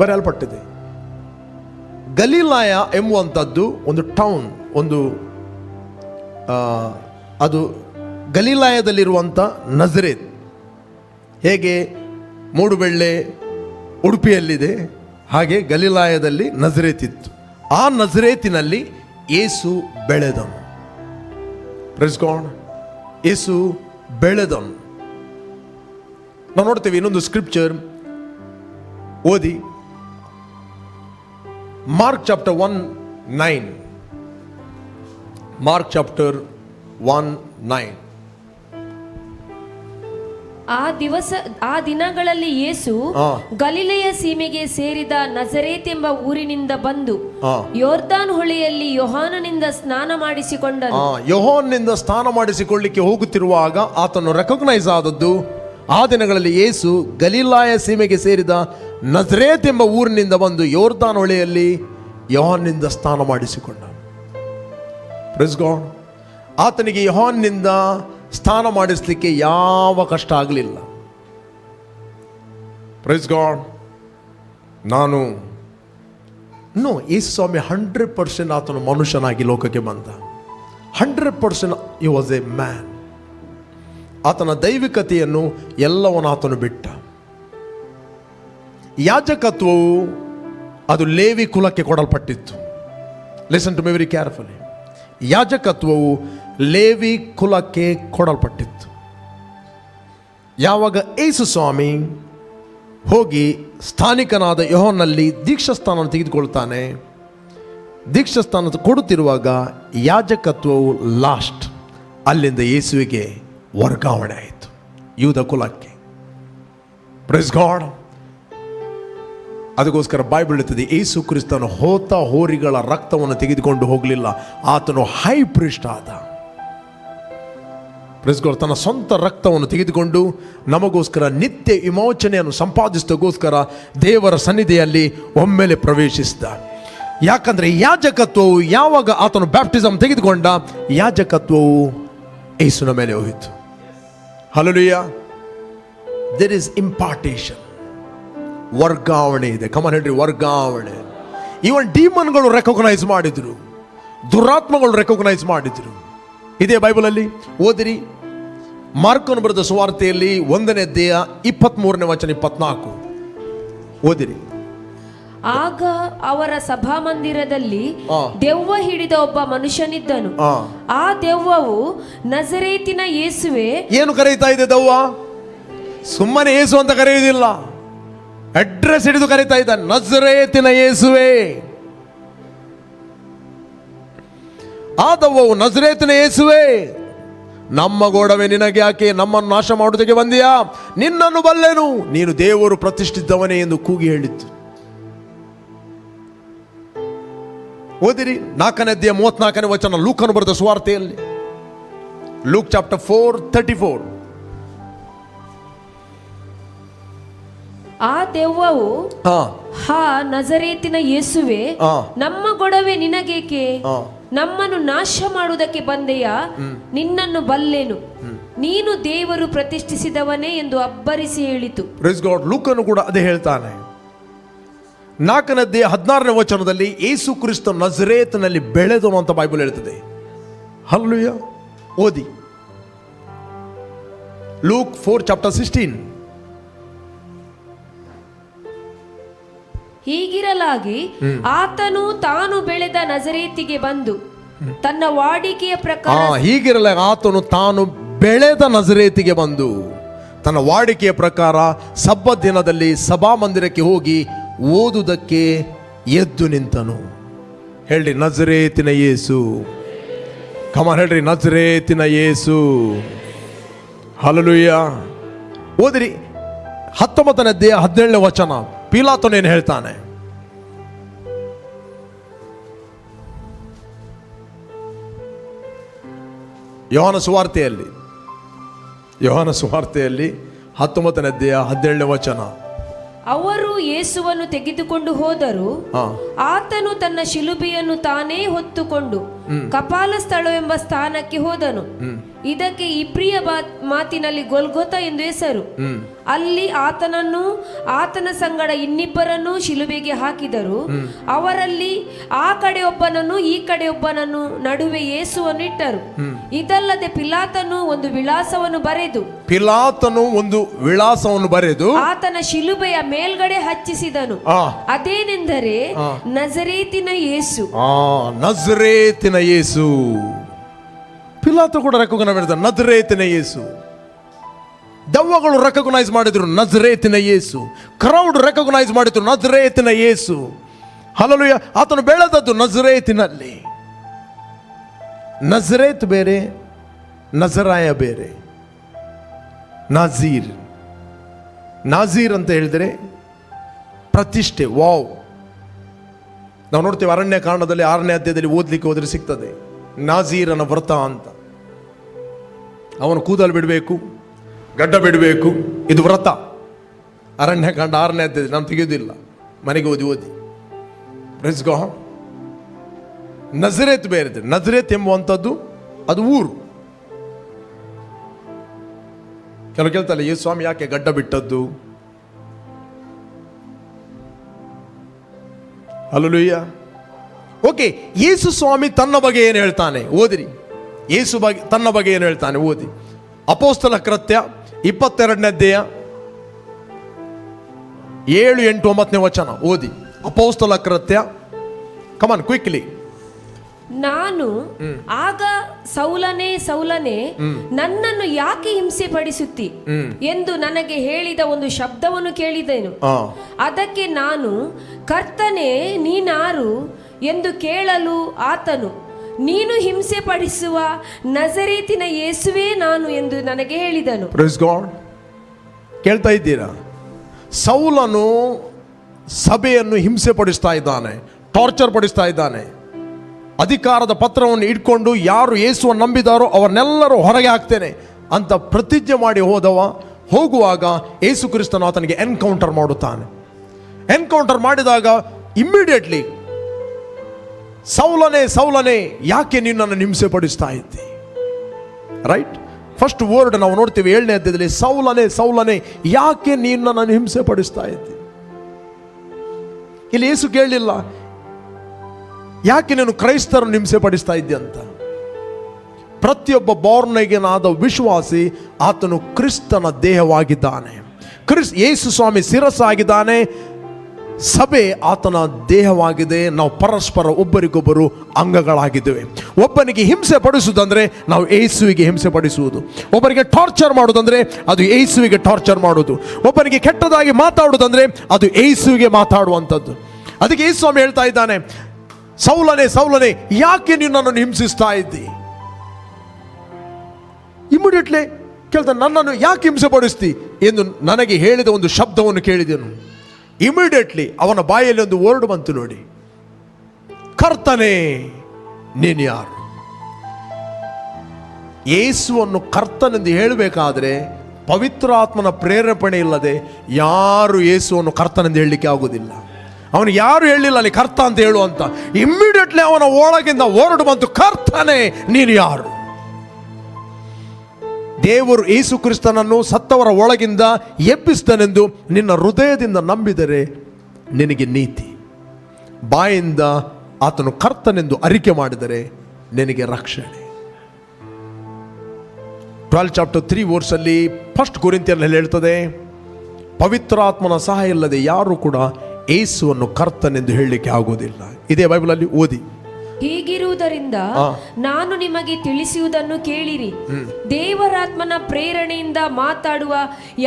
ಬರೆಯಲ್ಪಟ್ಟಿದೆ. ಗಲೀಲಾಯ ಎಂಬುವಂಥದ್ದು ಒಂದು ಟೌನ್, ಒಂದು ಅದು ಗಲೀಲಾಯದಲ್ಲಿರುವಂಥ ನಜರೇತ್. ಹೇಗೆ ಮೂಡುಬೆಳ್ಳೆ ಉಡುಪಿಯಲ್ಲಿದೆ, ಹಾಗೆ ಗಲೀಲಾಯದಲ್ಲಿ ನಜರೇತ್ ಇತ್ತು. ಆ ನಜರೇತಿನಲ್ಲಿ ಯೇಸು ಬೆಳೆದನು. Price God. ಯೇಸು ಬೆಳೆದನು. ನಾವು ನೋಡ್ತೇವೆ ಇನ್ನೊಂದು ಸ್ಕ್ರಿಪ್ಚರ್ ಓದಿ, ಮಾರ್ಕ್ ಚಾಪ್ಟರ್ 1:9. Mark chapter 1:9. ಆ ದಿನಗಳಲ್ಲಿ ಯೇಸು ಗಲಿಲೆಯ ಸೀಮೆಗೆ ಸೇರಿದ ನಜರೇತ್ ಎಂಬ ಊರಿನಿಂದ ಬಂದು ಯೋರ್ದಾನ್ ಹೊಳೆಯಲ್ಲಿ ಯೋಹಾನನಿಂದ ಸ್ನಾನ ಮಾಡಿಸಿಕೊಂಡನು. ಯೋಹಾನನಿಂದ ಸ್ನಾನ ಮಾಡಿಸಿಕೊಳ್ಳಿಕ್ಕೆ ಹೋಗುತ್ತಿರುವಾಗ ಆತನು ರೆಕಗ್ನೈಸ್ ಆದದ್ದು. ಆ ದಿನಗಳಲ್ಲಿ ಯೇಸು ಗಲಿಲಾಯ ಸೀಮೆಗೆ ಸೇರಿದ ನಜರೇತ್ ಎಂಬ ಊರಿನಿಂದ ಬಂದು ಯೋರ್ದಾನ್ ಹೊಳೆಯಲ್ಲಿ ಯೋಹಾನನಿಂದ ಸ್ನಾನ ಮಾಡಿಸಿಕೊಂಡ. Praise God. ಆತನಿಗೆ ಯೋಹಾನನಿಂದ ಸ್ನಾನ ಮಾಡಿಸಲಿಕ್ಕೆ ಯಾವ ಕಷ್ಟ ಆಗಲಿಲ್ಲ. Price God. ಯೇಸು ಸ್ವಾಮಿ 100% ಆತನು ಮನುಷ್ಯನಾಗಿ ಲೋಕಕ್ಕೆ ಬಂದ. 100% he was a man. ಆತನ ದೈವಿಕತೆಯನ್ನು ಎಲ್ಲವನ್ನು ಆತನು ಬಿಟ್ಟ. ಯಾಜಕತ್ವವು ಅದು ಲೇವಿ ಕುಲಕ್ಕೆ ಕೊಡಲ್ಪಟ್ಟಿತ್ತು. Listen to me very carefully. ಯಾಜಕತ್ವವು ಲೇವಿ ಕುಲಕ್ಕೆ ಕೊಡಲ್ಪಟ್ಟಿತ್ತು. ಯಾವಾಗ ಯೇಸು ಸ್ವಾಮಿ ಹೋಗಿ ಸ್ಥಾನಿಕನಾದ ಯೋಹಾನನಲ್ಲಿ ದೀಕ್ಷಾಸ್ಥಾನ ತೆಗೆದುಕೊಳ್ತಾನೆ, ದೀಕ್ಷಾಸ್ಥಾನ ಕೊಡುತ್ತಿರುವಾಗ ಯಾಜಕತ್ವವು ಲಾಸ್ಟ್. ಅಲ್ಲಿಂದ ಯೇಸುವಿಗೆ ವರ್ಗಾವಣೆ ಆಯಿತು, ಯೂದ ಕುಲಕ್ಕೆ. Praise God. ಅದಕ್ಕೋಸ್ಕರ ಬೈಬಲ್ ಹೇಳ್ತದೆ, ಯೇಸು ಕ್ರಿಸ್ತನು ಹೋತ ಹೋರಿಗಳ ರಕ್ತವನ್ನು ತೆಗೆದುಕೊಂಡು ಹೋಗಲಿಲ್ಲ, ಆತನು ಹೈ ಪ್ರೀಸ್ಟ್ ಆದ. Praise God. ತನ್ನ ಸ್ವಂತ ರಕ್ತವನ್ನು ತೆಗೆದುಕೊಂಡು ನಮಗೋಸ್ಕರ ನಿತ್ಯ ವಿಮೋಚನೆಯನ್ನು ಸಂಪಾದಿಸೋದಕ್ಕೋಸ್ಕರ ದೇವರ ಸನ್ನಿಧಿಯಲ್ಲಿ ಒಮ್ಮೆಲೆ ಪ್ರವೇಶಿಸಿದ. ಯಾಕಂದ್ರೆ ಯಾಜಕತ್ವವು ಯಾವಾಗ ಆತನು ಬ್ಯಾಪ್ಟಿಸಮ್ ತೆಗೆದುಕೊಂಡ, ಯಾಜಕತ್ವವು ಯೇಸುವಿನ ಮೇಲೆ ಹೋಯಿತು. ಹಲ್ಲೆಲೂಯಾ. There is impartation. ವರ್ಗಾವಣೆ ಇದೆ. ಕಮನ್ ಹೇಳ್ರಿ, ವರ್ಗಾವಣೆ. ಈವನ್ ಡೀಮನ್ಗಳು ರೆಕಗ್ನೈಸ್ ಮಾಡಿದ್ರು, ದುರಾತ್ಮಗಳು ರೆಕಗ್ನೈಸ್ ಮಾಡಿದ್ರು. ಇದೇ ಬೈಬಲಲ್ಲಿ ಓದಿರಿ. ಮಾರ್ಕನು ಬರೆದ ಸುವಾರ್ತೆಯಲ್ಲಿ 1ನೇ ಅಧ್ಯಾಯ 23ನೇ ವಚನ 24 ಓದಿರಿ. ಆಗ ಅವರ ಸಭಾಮಂದಿರದಲ್ಲಿ ದೆವ್ವ ಹಿಡಿದ ಒಬ್ಬ ಮನುಷ್ಯನಿದ್ದನು. ಆ ದೆವ್ವವು ನಜರೇತಿನ ಯೇಸುವೆ. ಏನು ಕರೆಯುತ್ತಾ ಇದೆ ದೆವ್ವ? ಸುಮ್ಮನೆ ಯೇಸು ಅಂತ ಕರೆಯುವುದಿಲ್ಲ, ಅಡ್ರೆಸ್ ಹಿಡಿದು ಕರೀತಾ ಇದ್ದ, ನಜರೇತಿನ ಯೇಸುವೆ. ಆ ದೆವ್ವವು ನಜರೇತಿನ ಯೇಸುವೆ, ನಮ್ಮ ಗೋಡವೇ ನಿನಗೆ ಯಾಕೆ, ನಮ್ಮನ್ನು ನಾಶ ಮಾಡುವುದಕ್ಕೆ ಬಂದಿಯಾ? ನಿನ್ನನ್ನು ಬಲ್ಲೆನು, ನೀನು ದೇವರು ಪ್ರತಿಷ್ಠಿತವನೇ ಎಂದು ಕೂಗಿ ಹೇಳಿತ್ತು. ಓದಿರಿ 4ನೇ ಅಧ್ಯಾಯ 34ನೇ ವಚನ, ಲೂಕನು ಬರೆದ ಸುವಾರ್ತೆಯಲ್ಲಿ. Luke chapter 4:34. ಆ ದೆವ್ವವು, ಹಾ ನಜರೇತಿನ ಯೇಸುವೆ, ನಮ್ಮ ಗೊಡವೆ ನಿನಗೇಕೆ, ನಮ್ಮನ್ನು ನಾಶ ಮಾಡುವುದಕ್ಕೆ ಬಂದೆಯಾ? ನಿನ್ನನ್ನು ಬಲ್ಲೆನು, ನೀನು ದೇವರು ಪ್ರತಿಷ್ಠಿಸಿದವನೇ ಎಂದು ಅಬ್ಬರಿಸಿ ಹೇಳಿತು. Praise God. ಲೂಕನು ಕೂಡ ಅದೇ ಹೇಳ್ತಾನೆ. 4ನೇ ಅಧ್ಯಾಯ 16ನೇ ವಚನದಲ್ಲಿ ಯೇಸು ಕ್ರಿಸ್ತ ನಜರೇತಿನಲ್ಲಿ ಬೆಳೆದನು ಅಂತ ಬೈಬಲ್ ಹೇಳ್ತದೆ. ಹಲ್ಲೆಲೂಯಾ. ಓದಿ ಲೂಕ್ 4:16. ಹೀಗಿರಲಾಗಿ ಆತನು ತಾನು ಬೆಳೆದ ನಜರೇತಿಗೆ ಬಂದು ತನ್ನ ವಾಡಿಕೆಯ ಪ್ರಕಾರ, ಹೀಗಿರಲಾಗಿ ಆತನು ತಾನು ಬೆಳೆದ ನಜರೇತಿಗೆ ಬಂದು ತನ್ನ ವಾಡಿಕೆಯ ಪ್ರಕಾರ ಸಬ್ಬತ್ ದಿನದಲ್ಲಿ ಸಭಾಮಂದಿರಕ್ಕೆ ಹೋಗಿ ಓದುವುದಕ್ಕೆ ಎದ್ದು ನಿಂತನು. ಹೇಳ್ರಿ, ನಜರೇತಿನ ಯೇಸು. ಕಮಾನ್ ಹೇಳ್ರಿ, ನಜರೇತಿನ ಯೇಸು. ಹಲ್ಲೆಲೂಯಾ. ಓದಿರಿ 19ನೇ ಅಧ್ಯಾಯ 17ನೇ ವಚನ. ಪಿಲಾತನೇನು ಹೇಳ್ತಾನೆ? ಯೋಹಾನ ಸುವಾರ್ತೆಯಲ್ಲಿ 19ನೇ ಅಧ್ಯಾಯ 17ನೇ ವಚನ. ಅವರು ಯೇಸುವನ್ನು ತೆಗೆದುಕೊಂಡು ಹೋದರು. ಆತನು ತನ್ನ ಶಿಲುಬೆಯನ್ನು ತಾನೇ ಹೊತ್ತುಕೊಂಡು ಕಪಾಲ ಸ್ಥಳವೆಂಬ ಸ್ಥಾನಕ್ಕೆ ಹೋದನು. ಇದಕ್ಕೆ ಇಬ್ರಿಯ ಮಾತಿನಲ್ಲಿ ಗೊಲ್ಗೊತ ಎಂದು ಹೆಸರು. ಅಲ್ಲಿ ಆತನನ್ನು ಆತನ ಸಂಗಡ ಇನ್ನಿಬ್ಬರನ್ನು ಶಿಲುಬೆಗೆ ಹಾಕಿದರು. ಅವರಲ್ಲಿ ಆ ಕಡೆ ಒಬ್ಬನನ್ನು ಈ ಕಡೆ ಒಬ್ಬನನ್ನು ನಡುವೆ ಯೇಸುವನ್ನು ಇಟ್ಟರು. ಇದಲ್ಲದೆ ಪಿಲಾತನು ಒಂದು ವಿಳಾಸವನ್ನು ಬರೆದು ಆತನ ಶಿಲುಬೆಯ ಮೇಲ್ಗಡೆ ಹಚ್ಚಿಸಿದನು. ಅದೇನೆಂದರೆ ನಜರೇತಿನ ಯೇಸು. ನಜರೇತಿನ ಯೇಸು. ಪಿಲಾತ ಕೂಡ ರೆಕಗ್ನೈಸ್ ಮಾಡಿದ ನಜರೇತಿನ ಯೇಸು. ದೆವ್ವಗಳು ರೆಕಗ್ನೈಸ್ ಮಾಡಿದ್ರು ನಜರೇತಿನ ಯೇಸು. ಕ್ರೌಡ್ ರೆಕಗ್ನೈಸ್ ಮಾಡಿದ್ರು ನಜರೇತಿನ ಯೇಸು. ಹಲ್ಲೆಲೂಯಾ. ಆತನು ಬೆಳೆದದ್ದು ನಜರೇತಿನಲ್ಲಿ. ನಜರೇತ್ ಬೇರೆ, ನಜರಾಯ ಬೇರೆ. ನಾಜೀರ್ ಅಂತ ಹೇಳಿದರೆ ಪ್ರತಿಷ್ಠೆ. ವಾವ್. ನಾವು ನೋಡ್ತೇವೆ ಅರಣ್ಯ ಕಾಂಡದಲ್ಲಿ 6ನೇ ಅಧ್ಯಾಯದಲ್ಲಿ ಓದ್ಲಿಕ್ಕೆ ಹೋದ್ರೆ ಸಿಗ್ತದೆ ನಾಜೀರನ ವ್ರತ ಅಂತ. ಅವನು ಕೂದಲು ಬಿಡಬೇಕು, ಗಡ್ಡ ಬಿಡಬೇಕು, ಇದು ವ್ರತ. ಅರಣ್ಯ ಕಾಂಡ 6ನೇ ಅಧ್ಯಾಯದಲ್ಲಿ. ನಾನು ತೆಗೆಯೋದಿಲ್ಲ, ಮನೆಗೆ ಓದಿ. Press god. ನಜರೇತ್ ಬೇರೆ. ನಜರೇತ್ ಎಂಬುವಂಥದ್ದು ಅದು ಊರು. ಕೆಲವು ಕೇಳ್ತಾರೆ ಯೇಸು ಸ್ವಾಮಿ ಯಾಕೆ ಗಡ್ಡ ಬಿಟ್ಟದ್ದು? ಹಲ್ಲೆಲೂಯಾ. ಓಕೆ, ಯೇಸು ಸ್ವಾಮಿ ತನ್ನ ಬಗ್ಗೆ ಏನು ಹೇಳ್ತಾನೆ ಓದಿರಿ. ಯೇಸು ಬಗ್ಗೆ ತನ್ನ ಬಗ್ಗೆ ಏನು ಹೇಳ್ತಾನೆ ಓದಿ. ಅಪೊಸ್ತಲ ಕೃತ್ಯ 22ನೇ ಅಧ್ಯಾಯ 7, 8, 9ನೇ ವಚನ ಓದಿ. ಅಪೊಸ್ತಲ ಕೃತ್ಯ. ಕಮಾನ್ ಕ್ವಿಕ್ಲಿ. ನಾನು ಆಗ ಸೌಲನೇ ನನ್ನನ್ನು ಯಾಕೆ ಹಿಂಸೆ ಪಡಿಸುತ್ತಿ ಎಂದು ನನಗೆ ಹೇಳಿದ ಒಂದು ಶಬ್ದವನ್ನು ಕೇಳಿದೆನು. ಅದಕ್ಕೆ ನಾನು, ಕರ್ತನೇ ನೀನಾರು ಎಂದು ಕೇಳಲು ಆತನು, ನೀನು ಹಿಂಸೆ ಪಡಿಸುವ ನಜರೇತಿನ ಯೇಸುವೇ ನಾನು ಎಂದು ನನಗೆ ಹೇಳಿದನು. Praise God. ಕೇಳ್ತಾ ಇದ್ದೀರಾ? ಸೌಲನು ಸಭೆಯನ್ನು ಹಿಂಸೆ ಪಡಿಸ್ತಾ ಇದ್ದಾನೆ, ಟಾರ್ಚರ್ ಪಡಿಸ್ತಾ ಇದ್ದಾನೆ. ಅಧಿಕಾರದ ಪತ್ರವನ್ನು ಇಟ್ಕೊಂಡು ಯಾರು ಯೇಸುವನ್ನು ನಂಬಿದಾರೋ ಅವರನ್ನೆಲ್ಲರೂ ಹೊರಗೆ ಹಾಕ್ತೇನೆ ಅಂತ ಪ್ರತಿಜ್ಞೆ ಮಾಡಿ ಹೋಗುವಾಗ ಯೇಸು ಕ್ರಿಸ್ತನು ಆತನಿಗೆ ಎನ್ಕೌಂಟರ್ ಮಾಡುತ್ತಾನೆ. ಎನ್ಕೌಂಟರ್ ಮಾಡಿದಾಗ ಇಮ್ಮಿಡಿಯೇಟ್ಲಿ ಸೌಲನೇ ಯಾಕೆ ನಿನ್ನನ್ನು ಹಿಂಸೆ ಪಡಿಸ್ತಾ ಇದ್ದಿ? ರೈಟ್. ಫಸ್ಟ್ ವರ್ಡ್ ನಾವು ನೋಡ್ತೀವಿ 7ನೇ ಅಧ್ಯಾಯದಲ್ಲಿ, ಸೌಲನೇ ಯಾಕೆ ನಿನ್ನನ್ನು ಹಿಂಸೆ ಪಡಿಸ್ತಾ ಇದ್ದಿ. ಇಲ್ಲಿ ಯೇಸು ಕೇಳಲಿಲ್ಲ ಯಾಕೆ ನೀನು ಕ್ರೈಸ್ತರನ್ನು ಹಿಂಸೆ ಪಡಿಸ್ತಾ ಇದ್ದಿ ಅಂತ. ಪ್ರತಿಯೊಬ್ಬ ಬಾರ್ನಗೆನಾದ ವಿಶ್ವಾಸಿ ಆತನು ಕ್ರಿಸ್ತನ ದೇಹವಾಗಿದ್ದಾನೆ. ಯೇಸು ಸ್ವಾಮಿ ಶಿರಸ್ಸಾಗಿದ್ದಾನೆ, ಸಭೆ ಆತನ ದೇಹವಾಗಿದೆ. ನಾವು ಪರಸ್ಪರ ಒಬ್ಬರಿಗೊಬ್ಬರು ಅಂಗಗಳಾಗಿದ್ದೇವೆ. ಒಬ್ಬನಿಗೆ ಹಿಂಸೆ ಪಡಿಸುವುದಂದ್ರೆ ನಾವು ಯೇಸುವಿಗೆ ಹಿಂಸೆ ಪಡಿಸುವುದು. ಒಬ್ಬರಿಗೆ ಟಾರ್ಚರ್ ಮಾಡುವುದಂದ್ರೆ ಅದು ಯೇಸುವಿಗೆ ಟಾರ್ಚರ್ ಮಾಡುವುದು. ಒಬ್ಬನಿಗೆ ಕೆಟ್ಟದಾಗಿ ಮಾತಾಡುವುದಂದ್ರೆ ಅದು ಯೇಸುವಿಗೆ ಮಾತಾಡುವಂಥದ್ದು. ಅದಕ್ಕೆ ಯೇಸು ಸ್ವಾಮಿ ಹೇಳ್ತಾ ಇದ್ದಾನೆ, ಸೌಲನೇ ಯಾಕೆ ನಿನ್ನನ್ನು ಹಿಂಸಿಸ್ತಾ ಇದ್ದಿ? ಇಮಿಡಿಯೇಟ್ಲಿ ಕೇಳ್ತಾನೆ, ನನ್ನನ್ನು ಯಾಕೆ ಹಿಂಸೆ ಪಡಿಸ್ತಿ ಎಂದು ನನಗೆ ಹೇಳಿದ ಒಂದು ಶಬ್ದವನ್ನು ಕೇಳಿದೆನು. ಇಮಿಡಿಯೇಟ್ಲಿ ಅವನ ಬಾಯಲ್ಲಿ ಒಂದು ವರ್ಡ್ ಬಂತು ನೋಡಿ, ಕರ್ತನೇ ನೀನು ಯಾರು? ಯೇಸುವನ್ನು ಕರ್ತನೆಂದು ಹೇಳಬೇಕಾದ್ರೆ ಪವಿತ್ರಾತ್ಮನ ಪ್ರೇರೇಪಣೆ ಇಲ್ಲದೆ ಯಾರು ಯೇಸುವನ್ನು ಕರ್ತನೆಂದು ಹೇಳಲಿಕ್ಕೆ ಆಗುವುದಿಲ್ಲ. ಅವನು ಯಾರು ಹೇಳಿಲ್ಲ ಅಲ್ಲಿ ಕರ್ತ ಅಂತ ಹೇಳು ಅಂತ. ಇಮ್ಮಿಡಿಯೇಟ್ಲಿ ಅವನ ಒಳಗಿಂದ ವರ್ಡ್ ಬಂತು, ಕರ್ತನೇ ನೀನು ಯಾರು? ದೇವರು ಯೇಸು ಕ್ರಿಸ್ತನನ್ನು ಸತ್ತವರ ಒಳಗಿಂದ ಎಬ್ಬಿಸಿದನೆಂದು ನಿನ್ನ ಹೃದಯದಿಂದ ನಂಬಿದರೆ ನಿನಗೆ ನೀತಿ, ಬಾಯಿಂದ ಆತನು ಕರ್ತನೆಂದು ಅರಿಕೆ ಮಾಡಿದರೆ ನಿನಗೆ ರಕ್ಷಣೆ. 12 ಚಾಪ್ಟರ್ 3 ವರ್ಸಲ್ಲಿ 1 ಕೊರಿಂಥಿಯರಲ್ಲಿ ಹೇಳ್ತದೆ, ಪವಿತ್ರಾತ್ಮನ ಸಹಾಯ ಇಲ್ಲದೆ ಯಾರು ಕೂಡ ಯೇಸುವನ್ನು ಕರ್ತನೆಂದು ಹೇಳಲಿಕ್ಕೆ ಆಗುವುದಿಲ್ಲ. ಇದೇ ಬೈಬಲಲ್ಲಿ ಓದಿ. ಹೀಗಿರುವುದರಿಂದ ನಾನು ನಿಮಗೆ ತಿಳಿಸುವುದನ್ನು ಕೇಳಿರಿ. ದೇವರಾತ್ಮನ ಪ್ರೇರಣೆಯಿಂದ ಮಾತಾಡುವ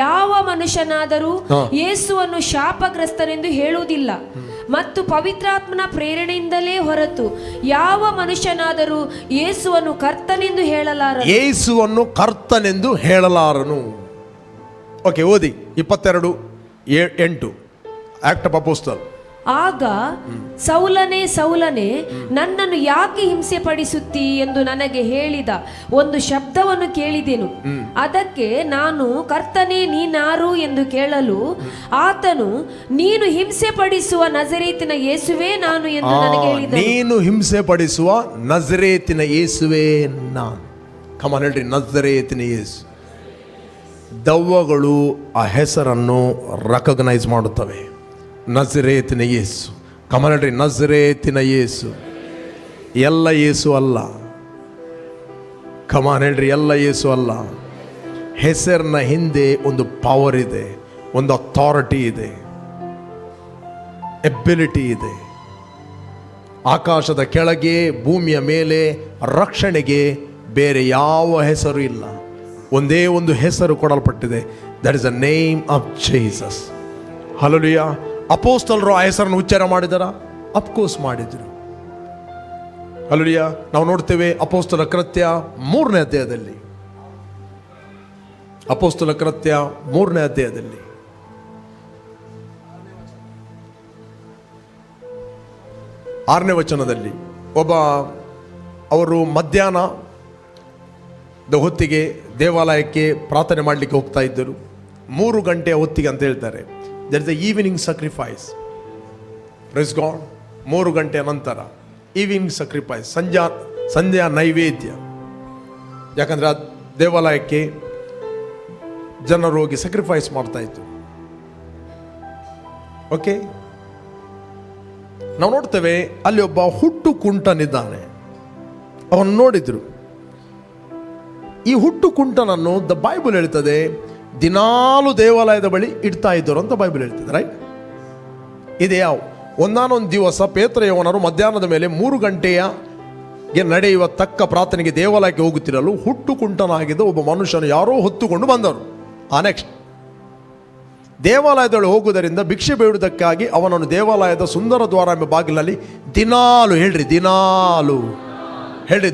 ಯಾವ ಮನುಷ್ಯನಾದರೂ ಯೇಸುವನ್ನು ಶಾಪಗ್ರಸ್ತನೆಂದು ಹೇಳುವುದಿಲ್ಲ, ಮತ್ತು ಪವಿತ್ರಾತ್ಮನ ಪ್ರೇರಣೆಯಿಂದಲೇ ಹೊರತು ಯಾವ ಮನುಷ್ಯನಾದರೂ ಯೇಸುವನ್ನು ಕರ್ತನೆಂದು ಹೇಳಲಾರನು. ಓಕೆ, ಓದಿ 22:8 ಆಕ್ಟ್ ಆಫ್ ಅಪೋಸ್ಟಲ್. ಆಗ ಸೌಲನೇ ಸೌಲನೇ, ನನ್ನನ್ನು ಯಾಕೆ ಹಿಂಸೆ ಪಡಿಸುತ್ತೀ ಎಂದು ನನಗೆ ಹೇಳಿದ ಒಂದು ಶಬ್ದವನ್ನು ಕೇಳಿದೆನು. ಅದಕ್ಕೆ ನಾನು, ಕರ್ತನೇ ನೀನಾರು ಎಂದು ಕೇಳಲು ಆತನು, ನೀನು ಹಿಂಸೆ ಪಡಿಸುವ ನಜರೇತಿನ ಯೇಸುವೇ ನಾನು ಎಂದು ನನಗೆ ಹೇಳಿದನು. ನೀನು ಹಿಂಸೆ ಪಡಿಸುವ ನಜರೇತಿನ ಯೇಸುವೇ ನಾನು. ಕಮಾನ್ ಹೇಳ್ರಿ, ನಜರೇತಿನ ಯೇಸು. ದೆವ್ವಗಳು ಆ ಹೆಸರನ್ನು ರೆಕಗ್ನೈಸ್ ಮಾಡುತ್ತವೆ. ನಜರೇತಿನ ಯೇಸು. ಕಮಾನ್ ಹೇಳ್ರಿ, ನಜರೇತಿನ ಯೇಸು. ಎಲ್ಲ ಯೇಸು ಅಲ್ಲ. ಕಮಾನ್ ಹೇಳ್ರಿ, ಎಲ್ಲ ಯೇಸು ಅಲ್ಲ. ಹೆಸರಿನ ಹಿಂದೆ ಒಂದು ಪವರ್ ಇದೆ, ಒಂದು ಅಥಾರಿಟಿ ಇದೆ, ಎಬಿಲಿಟಿ ಇದೆ. ಆಕಾಶದ ಕೆಳಗೆ ಭೂಮಿಯ ಮೇಲೆ ರಕ್ಷಣೆಗೆ ಬೇರೆ ಯಾವ ಹೆಸರು ಇಲ್ಲ. ಒಂದೇ ಒಂದು ಹೆಸರು ಕೊಡಲ್ಪಟ್ಟಿದೆ. That is the name of Jesus. Hallelujah. ಅಪೋಸ್ತಲರು ಆ ಹೆಸರನ್ನು ಉಚ್ಚಾರ ಮಾಡಿದರ? ಅಫ್ಕೋರ್ಸ್ ಮಾಡಿದರು. ಹಲ್ಲೆಲೂಯಾ. ನಾವು ನೋಡ್ತೇವೆ ಅಪೋಸ್ತಲ ಕೃತ್ಯ 3ನೇ ಅಧ್ಯಾಯದಲ್ಲಿ. ಅಪೋಸ್ತಲ ಕೃತ್ಯ 3ನೇ ಅಧ್ಯಾಯದಲ್ಲಿ 6ನೇ ವಚನದಲ್ಲಿ ಅವರು ಮಧ್ಯಾಹ್ನದ ಹೊತ್ತಿಗೆ ದೇವಾಲಯಕ್ಕೆ ಪ್ರಾರ್ಥನೆ ಮಾಡಲಿಕ್ಕೆ ಹೋಗ್ತಾ ಇದ್ದರು. 3 ಗಂಟೆಯ ಹೊತ್ತಿಗೆ ಅಂತ ಹೇಳ್ತಾರೆ. That is the evening sacrifice. Praise God. 3 ಗಂಟೆಯ ನಂತರ ಈವ್ನಿಂಗ್ ಸಕ್ರಿಫೈಸ್, ಸಂಧ್ಯಾ ನೈವೇದ್ಯ. ಯಾಕಂದರೆ ಆ ದೇವಾಲಯಕ್ಕೆ ಜನರು ಹೋಗಿ ಸಕ್ರಿಫೈಸ್ ಮಾಡ್ತಾ ಇದ್ರು. ಓಕೆ, ನಾವು ನೋಡ್ತೇವೆ ಅಲ್ಲಿ ಒಬ್ಬ ಹುಟ್ಟು ಕುಂಟನಿದ್ದಾನೆ. ಅವನು ನೋಡಿದ್ರು. ಈ ಹುಟ್ಟು ಕುಂಟನನ್ನು ದ ಬೈಬಲ್ ಹೇಳ್ತದೆ ದಿನಾಲು ದೇವಾಲಯದ ಬಳಿ ಇಡ್ತಾ ಇದ್ದರು ಅಂತ ಬೈಬಲ್ ಹೇಳ್ತದೆ. ರೈಟ್? ಇದೆ ಯಾವ ಒಂದಾನೊಂದು ದಿವಸ ಪೇತ್ರ ಯೋಹನರು ಮಧ್ಯಾಹ್ನದ ಮೇಲೆ 3 ಗಂಟೆಗೆ ನಡೆಯುವ ತಕ್ಕ ಪ್ರಾರ್ಥನೆಗೆ ದೇವಾಲಯಕ್ಕೆ ಹೋಗುತ್ತಿರಲು ಹುಟ್ಟು ಕುಂಟನಾಗಿದ್ದ ಒಬ್ಬ ಮನುಷ್ಯನು ಯಾರೋ ಹೊತ್ತುಕೊಂಡು ಬಂದರು. ನೆಕ್ಸ್ಟ್, ದೇವಾಲಯದೊಳಗೆ ಹೋಗುವುದರಿಂದ ಭಿಕ್ಷೆ ಬೇಡುವುದಕ್ಕಾಗಿ ಅವನನ್ನು ದೇವಾಲಯದ ಸುಂದರ ದ್ವಾರ ಎಂಬ ಬಾಗಿಲಲ್ಲಿ ದಿನಾಲು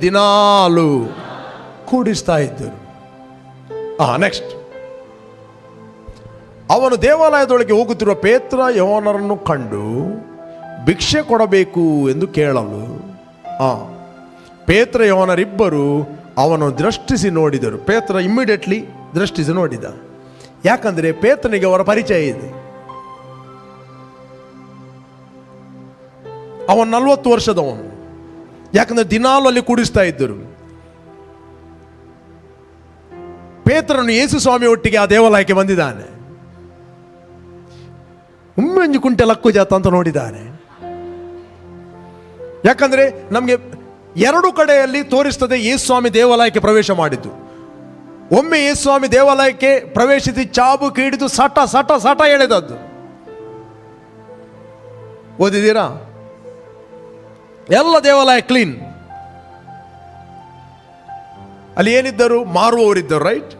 ದಿನಾಲು ಕೂಡಿಸ್ತಾ ಇದ್ದರು. ನೆಕ್ಸ್ಟ್, ಅವನು ದೇವಾಲಯದೊಳಗೆ ಹೋಗುತ್ತಿರುವ ಪೇತ್ರ ಯೋಹನರನ್ನು ಕಂಡು ಭಿಕ್ಷೆ ಕೊಡಬೇಕು ಎಂದು ಕೇಳಲು ಪೇತ್ರ ಯೋಹನರಿಬ್ಬರು ಅವನು ದೃಷ್ಟಿಸಿ ನೋಡಿದರು. ಪೇತ್ರ ಇಮ್ಮಿಡಿಯೇಟ್ಲಿ ದೃಷ್ಟಿಸಿ ನೋಡಿದ. ಯಾಕಂದರೆ ಪೇತ್ರನಿಗೆ ಅವರ ಪರಿಚಯ ಇದೆ. ಅವನು 40 ವರ್ಷದವನು. ಯಾಕಂದರೆ ದಿನಾಲು ಅಲ್ಲಿ ಕೂಡಿಸ್ತಾ ಇದ್ದರು. ಪೇತ್ರನು ಯೇಸು ಸ್ವಾಮಿ ಒಟ್ಟಿಗೆ ಆ ದೇವಾಲಯಕ್ಕೆ ಬಂದಿದ್ದಾನೆ. ಒಮ್ಮೆ ಕುಂಟೆ ಲಕ್ಕು ಜಾತ ಅಂತ ನೋಡಿದ್ದಾನೆ. ಯಾಕಂದ್ರೆ ನಮಗೆ 2 ಕಡೆಯಲ್ಲಿ ತೋರಿಸ್ತದೆ ಯೇಸು ಸ್ವಾಮಿ ದೇವಾಲಯಕ್ಕೆ ಪ್ರವೇಶ ಮಾಡಿದ್ದು. ಒಮ್ಮೆ ಯೇಸು ಸ್ವಾಮಿ ದೇವಾಲಯಕ್ಕೆ ಪ್ರವೇಶಿಸಿ ಚಾಬುಕಿ ಹಿಡಿದು ಸಟ ಸಟ ಸಟ ಎಳೆದದ್ದು ಓದಿದ್ದೀರಾ? ಎಲ್ಲ ದೇವಾಲಯ ಕ್ಲೀನ್. ಅಲ್ಲಿ ಏನಿದ್ದರು? ಮಾರುವವರಿದ್ದರು. ರೈಟ್?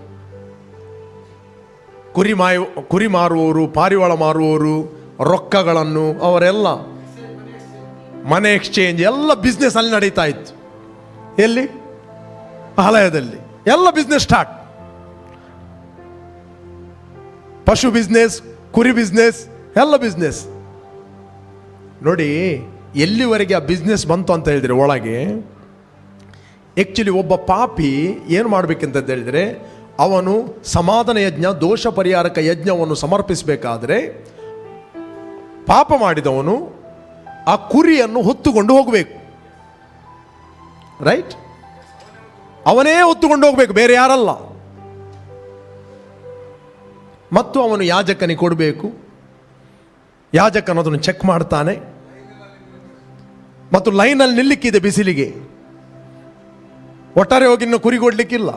ಕುರಿ ಮಾರುವವರು, ಪಾರಿವಾಳ ಮಾರುವವರು, ರೊಕ್ಕಗಳನ್ನು, ಅವರೆಲ್ಲ ಮನೆ ಎಕ್ಸ್ಚೇಂಜ್, ಎಲ್ಲ ಬಿಸ್ನೆಸ್ ಅಲ್ಲಿ ನಡೀತಾ ಇತ್ತು. ಎಲ್ಲಿ? ಆಲಯದಲ್ಲಿ ಎಲ್ಲ ಬಿಸ್ನೆಸ್ ಸ್ಟಾರ್ಟ್. ಪಶು ಬಿಸ್ನೆಸ್, ಕುರಿ ಬಿಸ್ನೆಸ್, ಎಲ್ಲ ಬಿಸ್ನೆಸ್. ನೋಡಿ ಎಲ್ಲಿವರೆಗೆ ಆ ಬಿಸ್ನೆಸ್ ಬಂತು ಅಂತ ಹೇಳಿದ್ರೆ ಒಳಗೆ ಆ್ಯಕ್ಚುಲಿ ಒಬ್ಬ ಪಾಪಿ ಏನು ಮಾಡಬೇಕಂತ ಹೇಳಿದರೆ ಅವನು ಸಮಾಧಾನ ಯಜ್ಞ, ದೋಷ ಪರಿಹಾರಕ ಯಜ್ಞವನ್ನು ಸಮರ್ಪಿಸಬೇಕಾದ್ರೆ ಪಾಪ ಮಾಡಿದವನು ಆ ಕುರಿಯನ್ನು ಹೊತ್ತುಕೊಂಡು ಹೋಗಬೇಕು. ರೈಟ್? ಅವನೇ ಹೊತ್ತುಕೊಂಡು ಹೋಗಬೇಕು, ಬೇರೆ ಯಾರಲ್ಲ. ಮತ್ತು ಅವನು ಯಾಜಕನಿಗೆ ಕೊಡಬೇಕು. ಯಾಜಕನು ಅದನ್ನು ಚೆಕ್ ಮಾಡ್ತಾನೆ. ಮತ್ತು ಲೈನಲ್ಲಿ ನಿಲ್ಲಿಕ್ಕಿದೆ ಬಿಸಿಲಿಗೆ. ಒಟ್ಟಾರೆ ಹೋಗಿ ಇನ್ನು ಕುರಿ ಕೊಡ್ಲಿಕ್ಕಿಲ್ಲ.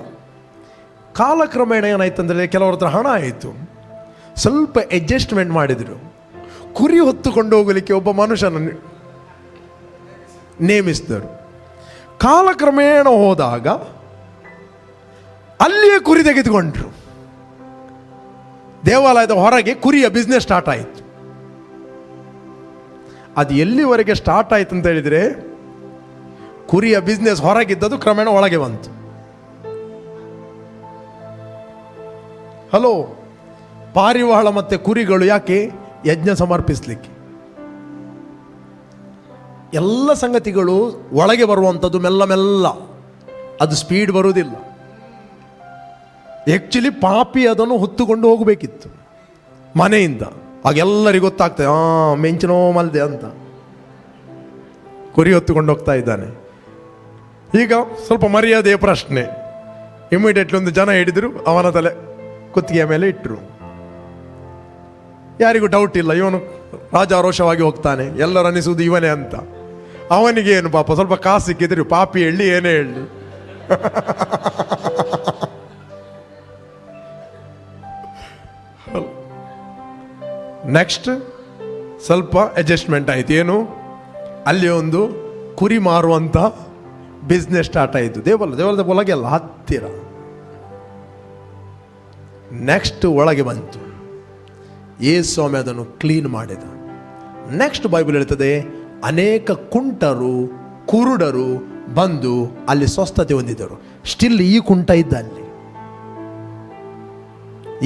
ಕಾಲಕ್ರಮೇಣ ಏನಾಯ್ತಂದರೆ ಕೆಲವರ ಹತ್ರ ಹಣ ಆಯಿತು, ಸ್ವಲ್ಪ ಅಡ್ಜಸ್ಟ್ಮೆಂಟ್ ಮಾಡಿದರು. ಕುರಿ ಹೊತ್ತುಕೊಂಡು ಹೋಗಲಿಕ್ಕೆ ಒಬ್ಬ ಮನುಷ್ಯನನ್ನು ನೇಮಿಸಿದರು. ಕಾಲಕ್ರಮೇಣ ಹೋದಾಗ ಅಲ್ಲಿಯೇ ಕುರಿ ತೆಗೆದುಕೊಂಡ್ರು. ದೇವಾಲಯದ ಹೊರಗೆ ಕುರಿಯ ಬಿಸ್ನೆಸ್ ಸ್ಟಾರ್ಟ್ ಆಯಿತು. ಅದು ಎಲ್ಲಿವರೆಗೆ ಸ್ಟಾರ್ಟ್ ಆಯ್ತು ಅಂತ ಹೇಳಿದರೆ ಕುರಿಯ ಬಿಸ್ನೆಸ್ ಹೊರಗಿದ್ದದು ಕ್ರಮೇಣ ಒಳಗೆ ಬಂತು. ಹಲೋ, ಪಾರಿವಾಳ ಮತ್ತೆ ಕುರಿಗಳು ಯಾಕೆ? ಯಜ್ಞ ಸಮರ್ಪಿಸಲಿಕ್ಕೆ. ಎಲ್ಲ ಸಂಗತಿಗಳು ಒಳಗೆ ಬರುವಂಥದ್ದು ಮೆಲ್ಲ ಮೆಲ್ಲ, ಅದು ಸ್ಪೀಡ್ ಬರುವುದಿಲ್ಲ. ಆ್ಯಕ್ಚುಲಿ ಪಾಪಿ ಅದನ್ನು ಹೊತ್ತುಕೊಂಡು ಹೋಗಬೇಕಿತ್ತು ಮನೆಯಿಂದ. ಆಗೆಲ್ಲರಿಗೂ ಗೊತ್ತಾಗ್ತದೆ, ಮೆಂಚಿನೋ ಮಲ್ದೆ ಅಂತ, ಕುರಿ ಹೊತ್ತುಕೊಂಡು ಹೋಗ್ತಾ ಇದ್ದಾನೆ. ಈಗ ಸ್ವಲ್ಪ ಮರ್ಯಾದೆಯ ಪ್ರಶ್ನೆ. ಇಮಿಡಿಯೇಟ್ಲಿ ಒಂದು ಜನ ಹಿಡಿದ್ರು, ಅವನ ತಲೆ ಕುತ್ತಿಗೆಯ ಮೇಲೆ ಇಟ್ಟರು. ಯಾರಿಗೂ ಡೌಟ್ ಇಲ್ಲ, ಇವನು ರಾಜಾರೋಷವಾಗಿ ಹೋಗ್ತಾನೆ, ಎಲ್ಲರೂ ಅನ್ನಿಸುವುದು ಇವನೇ ಅಂತ. ಅವನಿಗೆ ಏನು ಪಾಪ, ಸ್ವಲ್ಪ ಕಾಸು ಸಿಕ್ಕಿದ್ರು ಪಾಪಿ ಹೇಳಿ ಏನೇ ಹೇಳಿ. ನೆಕ್ಸ್ಟ್ ಸ್ವಲ್ಪ ಅಡ್ಜಸ್ಟ್ಮೆಂಟ್ ಆಯ್ತು. ಏನು, ಅಲ್ಲಿ ಒಂದು ಕುರಿ ಮಾರುವಂಥ ಬಿಸ್ನೆಸ್ ಸ್ಟಾರ್ಟ್ ಆಯಿತು. ದೇವರದ ಒಳಗೆಲ್ಲ ಹತ್ತಿರ. ನೆಕ್ಸ್ಟ್ ಒಳಗೆ ಬಂತು, ಯೇಸು ಸ್ವಾಮಿ ಅದನ್ನು ಕ್ಲೀನ್ ಮಾಡಿದ. ನೆಕ್ಸ್ಟ್ ಬೈಬಲ್ ಹೇಳ್ತದೆ, ಅನೇಕ ಕುಂಟರು ಕುರುಡರು ಬಂದು ಅಲ್ಲಿ ಸ್ವಸ್ಥತೆ ಹೊಂದಿದರು. ಸ್ಟಿಲ್ ಈ ಕುಂಟ ಇದ್ದ ಅಲ್ಲಿ,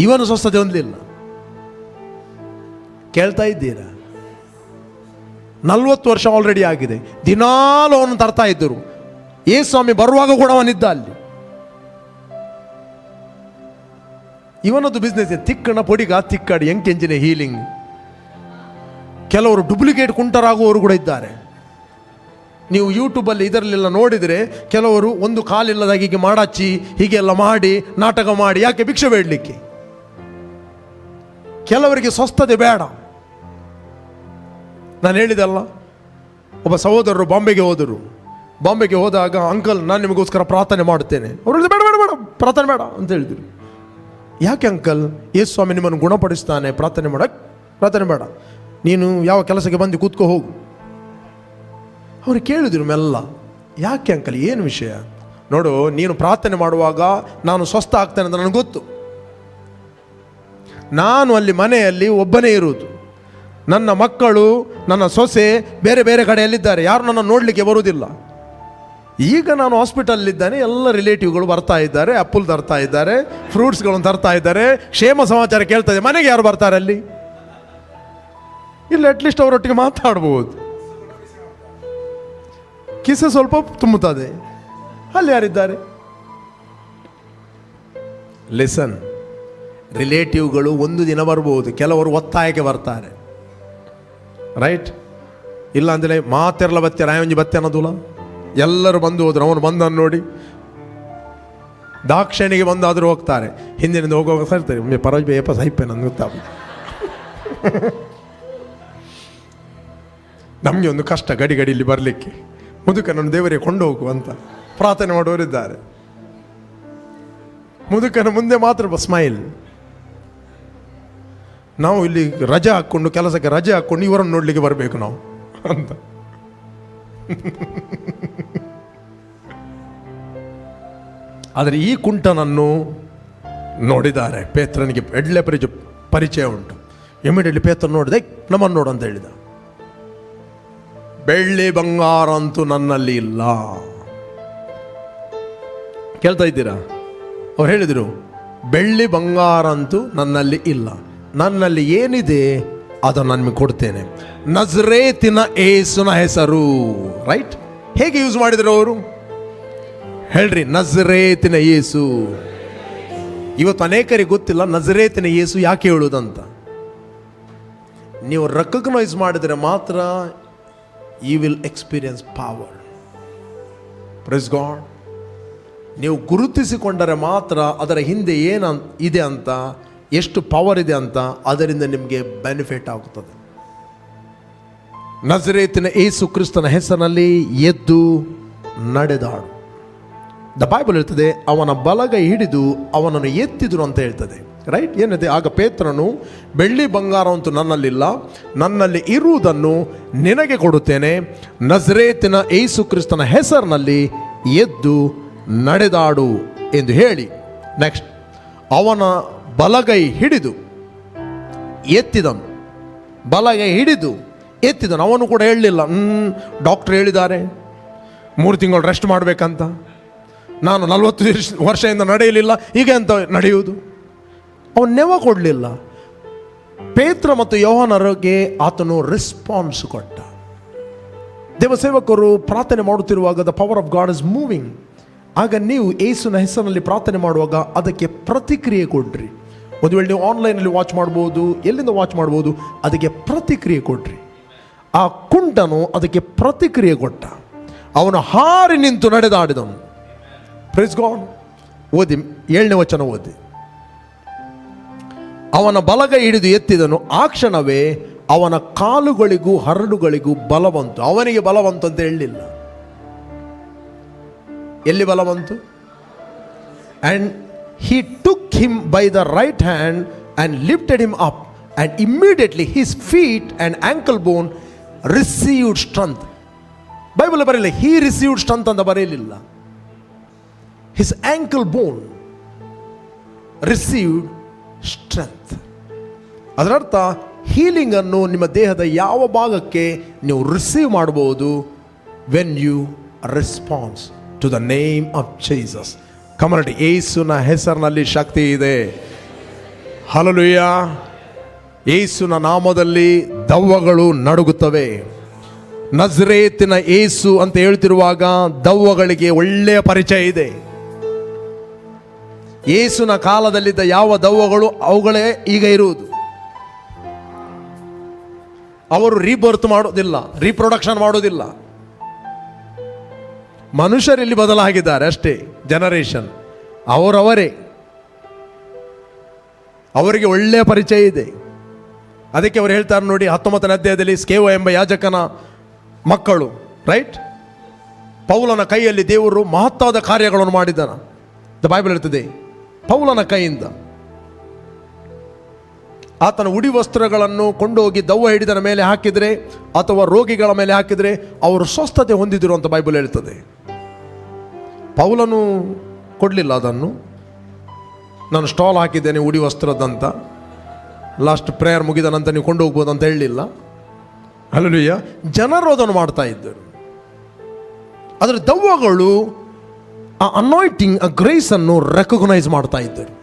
ಇವನು ಸ್ವಸ್ಥತೆ ಹೊಂದಲಿಲ್ಲ. ಕೇಳ್ತಾ ಇದ್ದೀರಾ? 40 ವರ್ಷ ಆಲ್ರೆಡಿ ಆಗಿದೆ. ದಿನಾಲು ಅವನು ತರ್ತಾ ಇದ್ದರು. ಯೇಸು ಸ್ವಾಮಿ ಬರುವಾಗ ಕೂಡ ಅವನಿದ್ದ ಅಲ್ಲಿ. ಇವನದು ಬಿಸ್ನೆಸ್ ತಿಕ್ಕಣ ಪೊಡಿಗ ತಿಕ್ಕಡಿ ಎಂಕೆಂಜಿನ ಹೀಲಿಂಗ್. ಕೆಲವರು ಡೂಪ್ಲಿಕೇಟ್ ಕುಂಟರಾಗುವವರು ಕೂಡ ಇದ್ದಾರೆ. ನೀವು ಯೂಟ್ಯೂಬಲ್ಲಿ ಇದರಲ್ಲೆಲ್ಲ ನೋಡಿದರೆ ಕೆಲವರು ಒಂದು ಕಾಲಿಲ್ಲದಾಗಿ ಹೀಗೆ ಮಾಡಾಚಿ ಹೀಗೆಲ್ಲ ಮಾಡಿ ನಾಟಕ ಮಾಡಿ, ಯಾಕೆ? ಭಿಕ್ಷೆ ಬೇಡಲಿಕ್ಕೆ. ಕೆಲವರಿಗೆ ಸ್ವಸ್ಥತೆ ಬೇಡ. ನಾನು ಹೇಳಿದಲ್ಲ, ಒಬ್ಬ ಸಹೋದರರು ಬಾಂಬೆಗೆ ಹೋದರು. ಬಾಂಬೆಗೆ ಹೋದಾಗ, ಅಂಕಲ್ ನಾನು ನಿಮಗೋಸ್ಕರ ಪ್ರಾರ್ಥನೆ ಮಾಡುತ್ತೇನೆ. ಅವರು ಹೇಳಿದ್ರು, ಬೇಡ ಬೇಡ ಬೇಡ ಪ್ರಾರ್ಥನೆ ಬೇಡ ಅಂತ ಹೇಳಿದರು. ಯಾಕೆ ಅಂಕಲ್? ಯೇಸು ಸ್ವಾಮಿ ನಿಮ್ಮನ್ನು ಗುಣಪಡಿಸ್ತಾನೆ, ಪ್ರಾರ್ಥನೆ ಬೇಡ, ನೀನು ಯಾವ ಕೆಲಸಕ್ಕೆ ಬಂದು ಕೂತ್ಕೋ ಹೋಗು. ಅವರು ಕೇಳಿದ್ರು ಮೆಲ್ಲ, ಯಾಕೆ ಅಂಕಲ್, ಏನು ವಿಷಯ? ನೋಡು, ನೀನು ಪ್ರಾರ್ಥನೆ ಮಾಡುವಾಗ ನಾನು ಸ್ವಸ್ಥ ಆಗ್ತೇನೆ ಅಂತ ನನಗೆ ಗೊತ್ತು. ನಾನು ಅಲ್ಲಿ ಮನೆಯಲ್ಲಿ ಒಬ್ಬನೇ ಇರುವುದು. ನನ್ನ ಮಕ್ಕಳು, ನನ್ನ ಸೊಸೆ ಬೇರೆ ಬೇರೆ ಕಡೆಯಲ್ಲಿದ್ದಾರೆ, ಯಾರು ನನ್ನ ನೋಡಲಿಕ್ಕೆ ಬರುವುದಿಲ್ಲ. ಈಗ ನಾನು ಹಾಸ್ಪಿಟಲ್ಲಿದ್ದೇನೆ, ಎಲ್ಲ ರಿಲೇಟಿವ್ಗಳು ಬರ್ತಾ ಇದ್ದಾರೆ, ಅಪ್ಪುಲ್ ತರ್ತಾ ಇದ್ದಾರೆ, ಫ್ರೂಟ್ಸ್ಗಳನ್ನು ತರ್ತಾ ಇದ್ದಾರೆ, ಕ್ಷೇಮ ಸಮಾಚಾರ ಕೇಳ್ತಾ ಇದೆ. ಮನೆಗೆ ಯಾರು ಬರ್ತಾರೆ ಅಲ್ಲಿ? ಇಲ್ಲ, ಅಟ್ಲೀಸ್ಟ್ ಅವರೊಟ್ಟಿಗೆ ಮಾತಾಡ್ಬೋದು, ಕಿಸೆ ಸ್ವಲ್ಪ ತುಂಬುತ್ತದೆ. ಅಲ್ಲಿ ಯಾರಿದ್ದಾರೆ? ಲಿಸನ್, ರಿಲೇಟಿವ್ಗಳು ಒಂದು ದಿನ ಬರ್ಬೋದು, ಕೆಲವರು ಒತ್ತಾಯಕ್ಕೆ ಬರ್ತಾರೆ, ರೈಟ್? ಇಲ್ಲ ಅಂದರೆ ಮಾತೆರಲ ಬತ್ತೆ ರಾಯಂಜಿ ಬತ್ತೆ ಅನ್ನೋದಿಲ್ಲ. ಎಲ್ಲರೂ ಬಂದು ಹೋದ್ರು, ಅವನು ಬಂದನ್ನು ನೋಡಿ ದಾಕ್ಷಿಣಿಗೆ ಬಂದಾದರೂ ಹೋಗ್ತಾರೆ. ಹಿಂದಿನಿಂದ ಹೋಗುವಾಗ ಸರ್ತಾರೆ, ಒಮ್ಮೆ ಪರವಾಗಿ ಬೇಯಪ್ಪ ಸೈಪೆ ನನಗೆ ಗೊತ್ತಾಗ. ನಮಗೆ ಒಂದು ಕಷ್ಟ ಗಡಿಯಲ್ಲಿ ಬರಲಿಕ್ಕೆ, ಮುದುಕನನ್ನು ದೇವರಿಗೆ ಕೊಂಡು ಹೋಗು ಅಂತ ಪ್ರಾರ್ಥನೆ ಮಾಡುವವರಿದ್ದಾರೆ. ಮುದುಕನ ಮುಂದೆ ಮಾತ್ರ ಸ್ಮೈಲ್. ನಾವು ಇಲ್ಲಿ ರಜೆ ಹಾಕ್ಕೊಂಡು, ಕೆಲಸಕ್ಕೆ ರಜೆ ಹಾಕ್ಕೊಂಡು ಇವರನ್ನು ನೋಡಲಿಕ್ಕೆ ಬರಬೇಕು ನಾವು ಅಂತ. ಆದರೆ ಈ ಕುಂಟನನ್ನು ನೋಡಿದ್ದಾರೆ. ಪೇತ್ರನಿಗೆ ಎಡ್ಲೆ ಪರಿಚಯ ಉಂಟು. ಇಮಿಡಿಯೇಟ್ಲಿ ಪೇತ್ರ ನೋಡಿದೆ, ನಮ್ಮನ್ನು ನೋಡು ಅಂತ ಹೇಳಿದ. ಬೆಳ್ಳಿ ಬಂಗಾರ ಅಂತೂ ನನ್ನಲ್ಲಿ ಇಲ್ಲ. ಕೇಳ್ತಾ ಇದ್ದೀರಾ? ಅವ್ರು ಹೇಳಿದರು, ಬೆಳ್ಳಿ ಬಂಗಾರ ಅಂತೂ ನನ್ನಲ್ಲಿ ಇಲ್ಲ, ನನ್ನಲ್ಲಿ ಏನಿದೆ ಅದನ್ನು ನಾನು ನಿಮಗೆ ಕೊಡ್ತೇನೆ. ನಜರೇತಿನ ಯೇಸುನ ಹೆಸರು. ರೈಟ್? ಹೇಗೆ ಯೂಸ್ ಮಾಡಿದ್ರು ಅವರು? ಹೇಳ್ರಿ, ನಜರೇತಿನ ಯೇಸು. ಇವತ್ತು ಅನೇಕರಿಗೆ ಗೊತ್ತಿಲ್ಲ ನಜರೇತಿನ ಯೇಸು ಯಾಕೆ ಹೇಳುವುದಂತ. ನೀವು ರೆಕಗ್ನೈಸ್ ಮಾಡಿದರೆ ಮಾತ್ರ you will experience power. Praise God. ನೀವು ಗುರುತಿಸಿಕೊಂಡರೆ ಮಾತ್ರ ಅದರ ಹಿಂದೆ ಏನು ಇದೆ ಅಂತ, ಎಷ್ಟು ಪವರ್ ಇದೆ ಅಂತ, ಅದರಿಂದ ನಿಮಗೆ ಬೆನಿಫಿಟ್ ಆಗುತ್ತದೆ. ನಜರೇತಿನ ಯೇಸು ಕ್ರಿಸ್ತನ ಹೆಸರಿನಲ್ಲಿ ಎದ್ದು ನಡೆದಾಡು. ದ ಬೈಬಲ್ ಹೇಳ್ತದೆ, ಅವನ ಬಲಗೈ ಹಿಡಿದು ಅವನನ್ನು ಎತ್ತಿದ್ರು ಅಂತ ಹೇಳ್ತದೆ. ರೈಟ್? ಏನಿದೆ? ಆಗ ಪೇತ್ರನು, ಬೆಳ್ಳಿ ಬಂಗಾರ ಅಂತೂ ನನ್ನಲ್ಲಿಲ್ಲ, ನನ್ನಲ್ಲಿ ಇರುವುದನ್ನು ನಿನಗೆ ಕೊಡುತ್ತೇನೆ, ನಜರೇತಿನ ಯೇಸು ಕ್ರಿಸ್ತನ ಹೆಸರಿನಲ್ಲಿ ಎದ್ದು ನಡೆದಾಡು ಎಂದು ಹೇಳಿ, ನೆಕ್ಸ್ಟ್ ಅವನ ಬಲಗೈ ಹಿಡಿದು ಎತ್ತಿದನು. ಬಲಗೈ ಹಿಡಿದು ಎತ್ತಿದನು. ಅವನು ಕೂಡ ಹೇಳಲಿಲ್ಲ, ಡಾಕ್ಟರ್ ಹೇಳಿದ್ದಾರೆ 3 ತಿಂಗಳು ರೆಸ್ಟ್ ಮಾಡಬೇಕಂತ, ನಾನು 40 ವರ್ಷದಿಂದ ನಡೆಯಲಿಲ್ಲ, ಈಗ ಅಂತ ನಡೆಯುವುದು. ಅವನು ನೆವ ಕೊಡಲಿಲ್ಲ. ಪೇತ್ರ ಮತ್ತು ಯೋಹಾನರಿಗೆ ಆತನು ರೆಸ್ಪಾನ್ಸ್ ಕೊಟ್ಟ. ದೇವಸೇವಕರು ಪ್ರಾರ್ಥನೆ ಮಾಡುತ್ತಿರುವಾಗ the power of god is moving. ಆಗ ನೀವು ಯೇಸುವಿನ ಹೆಸರಿನಲ್ಲಿ ಪ್ರಾರ್ಥನೆ ಮಾಡುವಾಗ ಅದಕ್ಕೆ ಪ್ರತಿಕ್ರಿಯೆ ಕೊಡ್ರಿ. ಒಂದು ವೇಳೆ ನೀವು ಆನ್ಲೈನಲ್ಲಿ ವಾಚ್ ಮಾಡ್ಬೋದು, ಎಲ್ಲಿಂದ ವಾಚ್ ಮಾಡ್ಬೋದು, ಅದಕ್ಕೆ ಪ್ರತಿಕ್ರಿಯೆ ಕೊಡ್ರಿ. ಆ ಕುಂಟನು ಅದಕ್ಕೆ ಪ್ರತಿಕ್ರಿಯೆ ಕೊಟ್ಟ, ಅವನು ಹಾರಿ ನಿಂತು ನಡೆದಾಡಿದನು. Praise God. ಓದಿ 7ನೇ ವಚನ ಓದಿ. ಅವನ ಬಲಗೈ ಹಿಡಿದು ಎತ್ತಿದನು, ಆ ಕ್ಷಣವೇ ಅವನ ಕಾಲುಗಳಿಗೂ ಹರಳುಗಳಿಗೂ ಬಲ ಬಂತು. ಅವನಿಗೆ ಬಲ ಬಂತು ಅಂತ ಹೇಳಲಿಲ್ಲ. ಎಲ್ಲಿ ಬಲ ಬಂತು? And he took him by the right hand and lifted him up, and immediately his feet and ankle bone received strength. Bible ಬರೆಯಲ್ಲ he received strength ಅಂತ ಬರೆಯಲಿಲ್ಲ. his ankle bone received strength. ಅದರರ್ಥ ಹೀಲಿಂಗ್ ಅನ್ನು ನಿಮ್ಮ ದೇಹದ ಯಾವ ಭಾಗಕ್ಕೆ ನೀವು ರಿಸೀವ್ ಮಾಡಬಹುದು? When you response to the name of Jesus. ಕಮರಟಿ, ಯೇಸುವಿನ ಹೆಸರಿನಲ್ಲಿ ಶಕ್ತಿ ಇದೆ. ಹಲ್ಲೆಲೂಯಾ. ಯೇಸುವಿನ ನಾಮದಲ್ಲಿ ದೆವ್ವಗಳು ನಡುಗುತ್ತವೆ. ನಜರೇತಿನ ಯೇಸು ಅಂತ ಹೇಳ್ತಿರುವಾಗ ದೆವ್ವಗಳಿಗೆ ಒಳ್ಳೆಯ ಪರಿಚಯ ಇದೆ. ಯೇಸುವಿನ ಕಾಲದಲ್ಲಿದ್ದ ಯಾವ ದೆವ್ವಗಳು ಅವುಗಳೇ ಈಗ ಇರುವುದು. ಅವರು ರೀಬರ್ತ್ ಮಾಡೋದಿಲ್ಲ, ರೀಪ್ರೊಡಕ್ಷನ್ ಮಾಡೋದಿಲ್ಲ. ಮನುಷ್ಯರಲ್ಲಿ ಬದಲಾಗಿದ್ದಾರೆ ಅಷ್ಟೇ. ಜನರೇಷನ್ ಅವರವರೇ, ಅವರಿಗೆ ಒಳ್ಳೆಯ ಪರಿಚಯ ಇದೆ. ಅದಕ್ಕೆ ಅವರು ಹೇಳ್ತಾರೆ ನೋಡಿ 19ನೇ ಅಧ್ಯಾಯದಲ್ಲಿ, ಸ್ಕೇವ ಎಂಬ ಯಾಜಕನ ಮಕ್ಕಳು, ರೈಟ್, ಪೌಲನ ಕೈಯಲ್ಲಿ ದೇವರು ಮಹತ್ತಾದ ಕಾರ್ಯಗಳನ್ನು ಮಾಡಿದ್ದಾನ. ದ ಬೈಬಲ್ ಹೇಳ್ತದೆ ಪೌಲನ ಕೈಯಿಂದ ಆತನ ಉಡಿ ವಸ್ತ್ರಗಳನ್ನು ಕೊಂಡೋಗಿ ದೆವ್ವ ಹಿಡಿದನ ಮೇಲೆ ಹಾಕಿದರೆ ಅಥವಾ ರೋಗಿಗಳ ಮೇಲೆ ಹಾಕಿದರೆ ಅವರು ಸ್ವಸ್ಥತೆ ಹೊಂದಿದ್ರು ಅಂತ ಬೈಬಲ್ ಹೇಳ್ತದೆ. ಪೌಲನು ಕೊಡಲಿಲ್ಲ ಅದನ್ನು. ನಾನು ಸ್ಟಾಲ್ ಹಾಕಿದ್ದೇನೆ ಉಡಿ ವಸ್ತ್ರದಂತ, ಲಾಸ್ಟ್ ಪ್ರೇಯರ್ ಮುಗಿದ ನಂತರ ನೀವು ಕೊಂಡು ಹೋಗ್ಬೋದು ಅಂತ ಹೇಳಲಿಲ್ಲ. ಹಲ್ಲೆಲೂಯಾ. ಜನರು ಅದನ್ನು ಮಾಡ್ತಾ ಇದ್ದರು. ಅದರ ದೆವ್ವಗಳು ಆ ಅನಾಯಿಂಟಿಂಗ್, ಆ ಗ್ರೇಸನ್ನು ರೆಕಗ್ನೈಸ್ ಮಾಡ್ತಾ ಇದ್ದರು,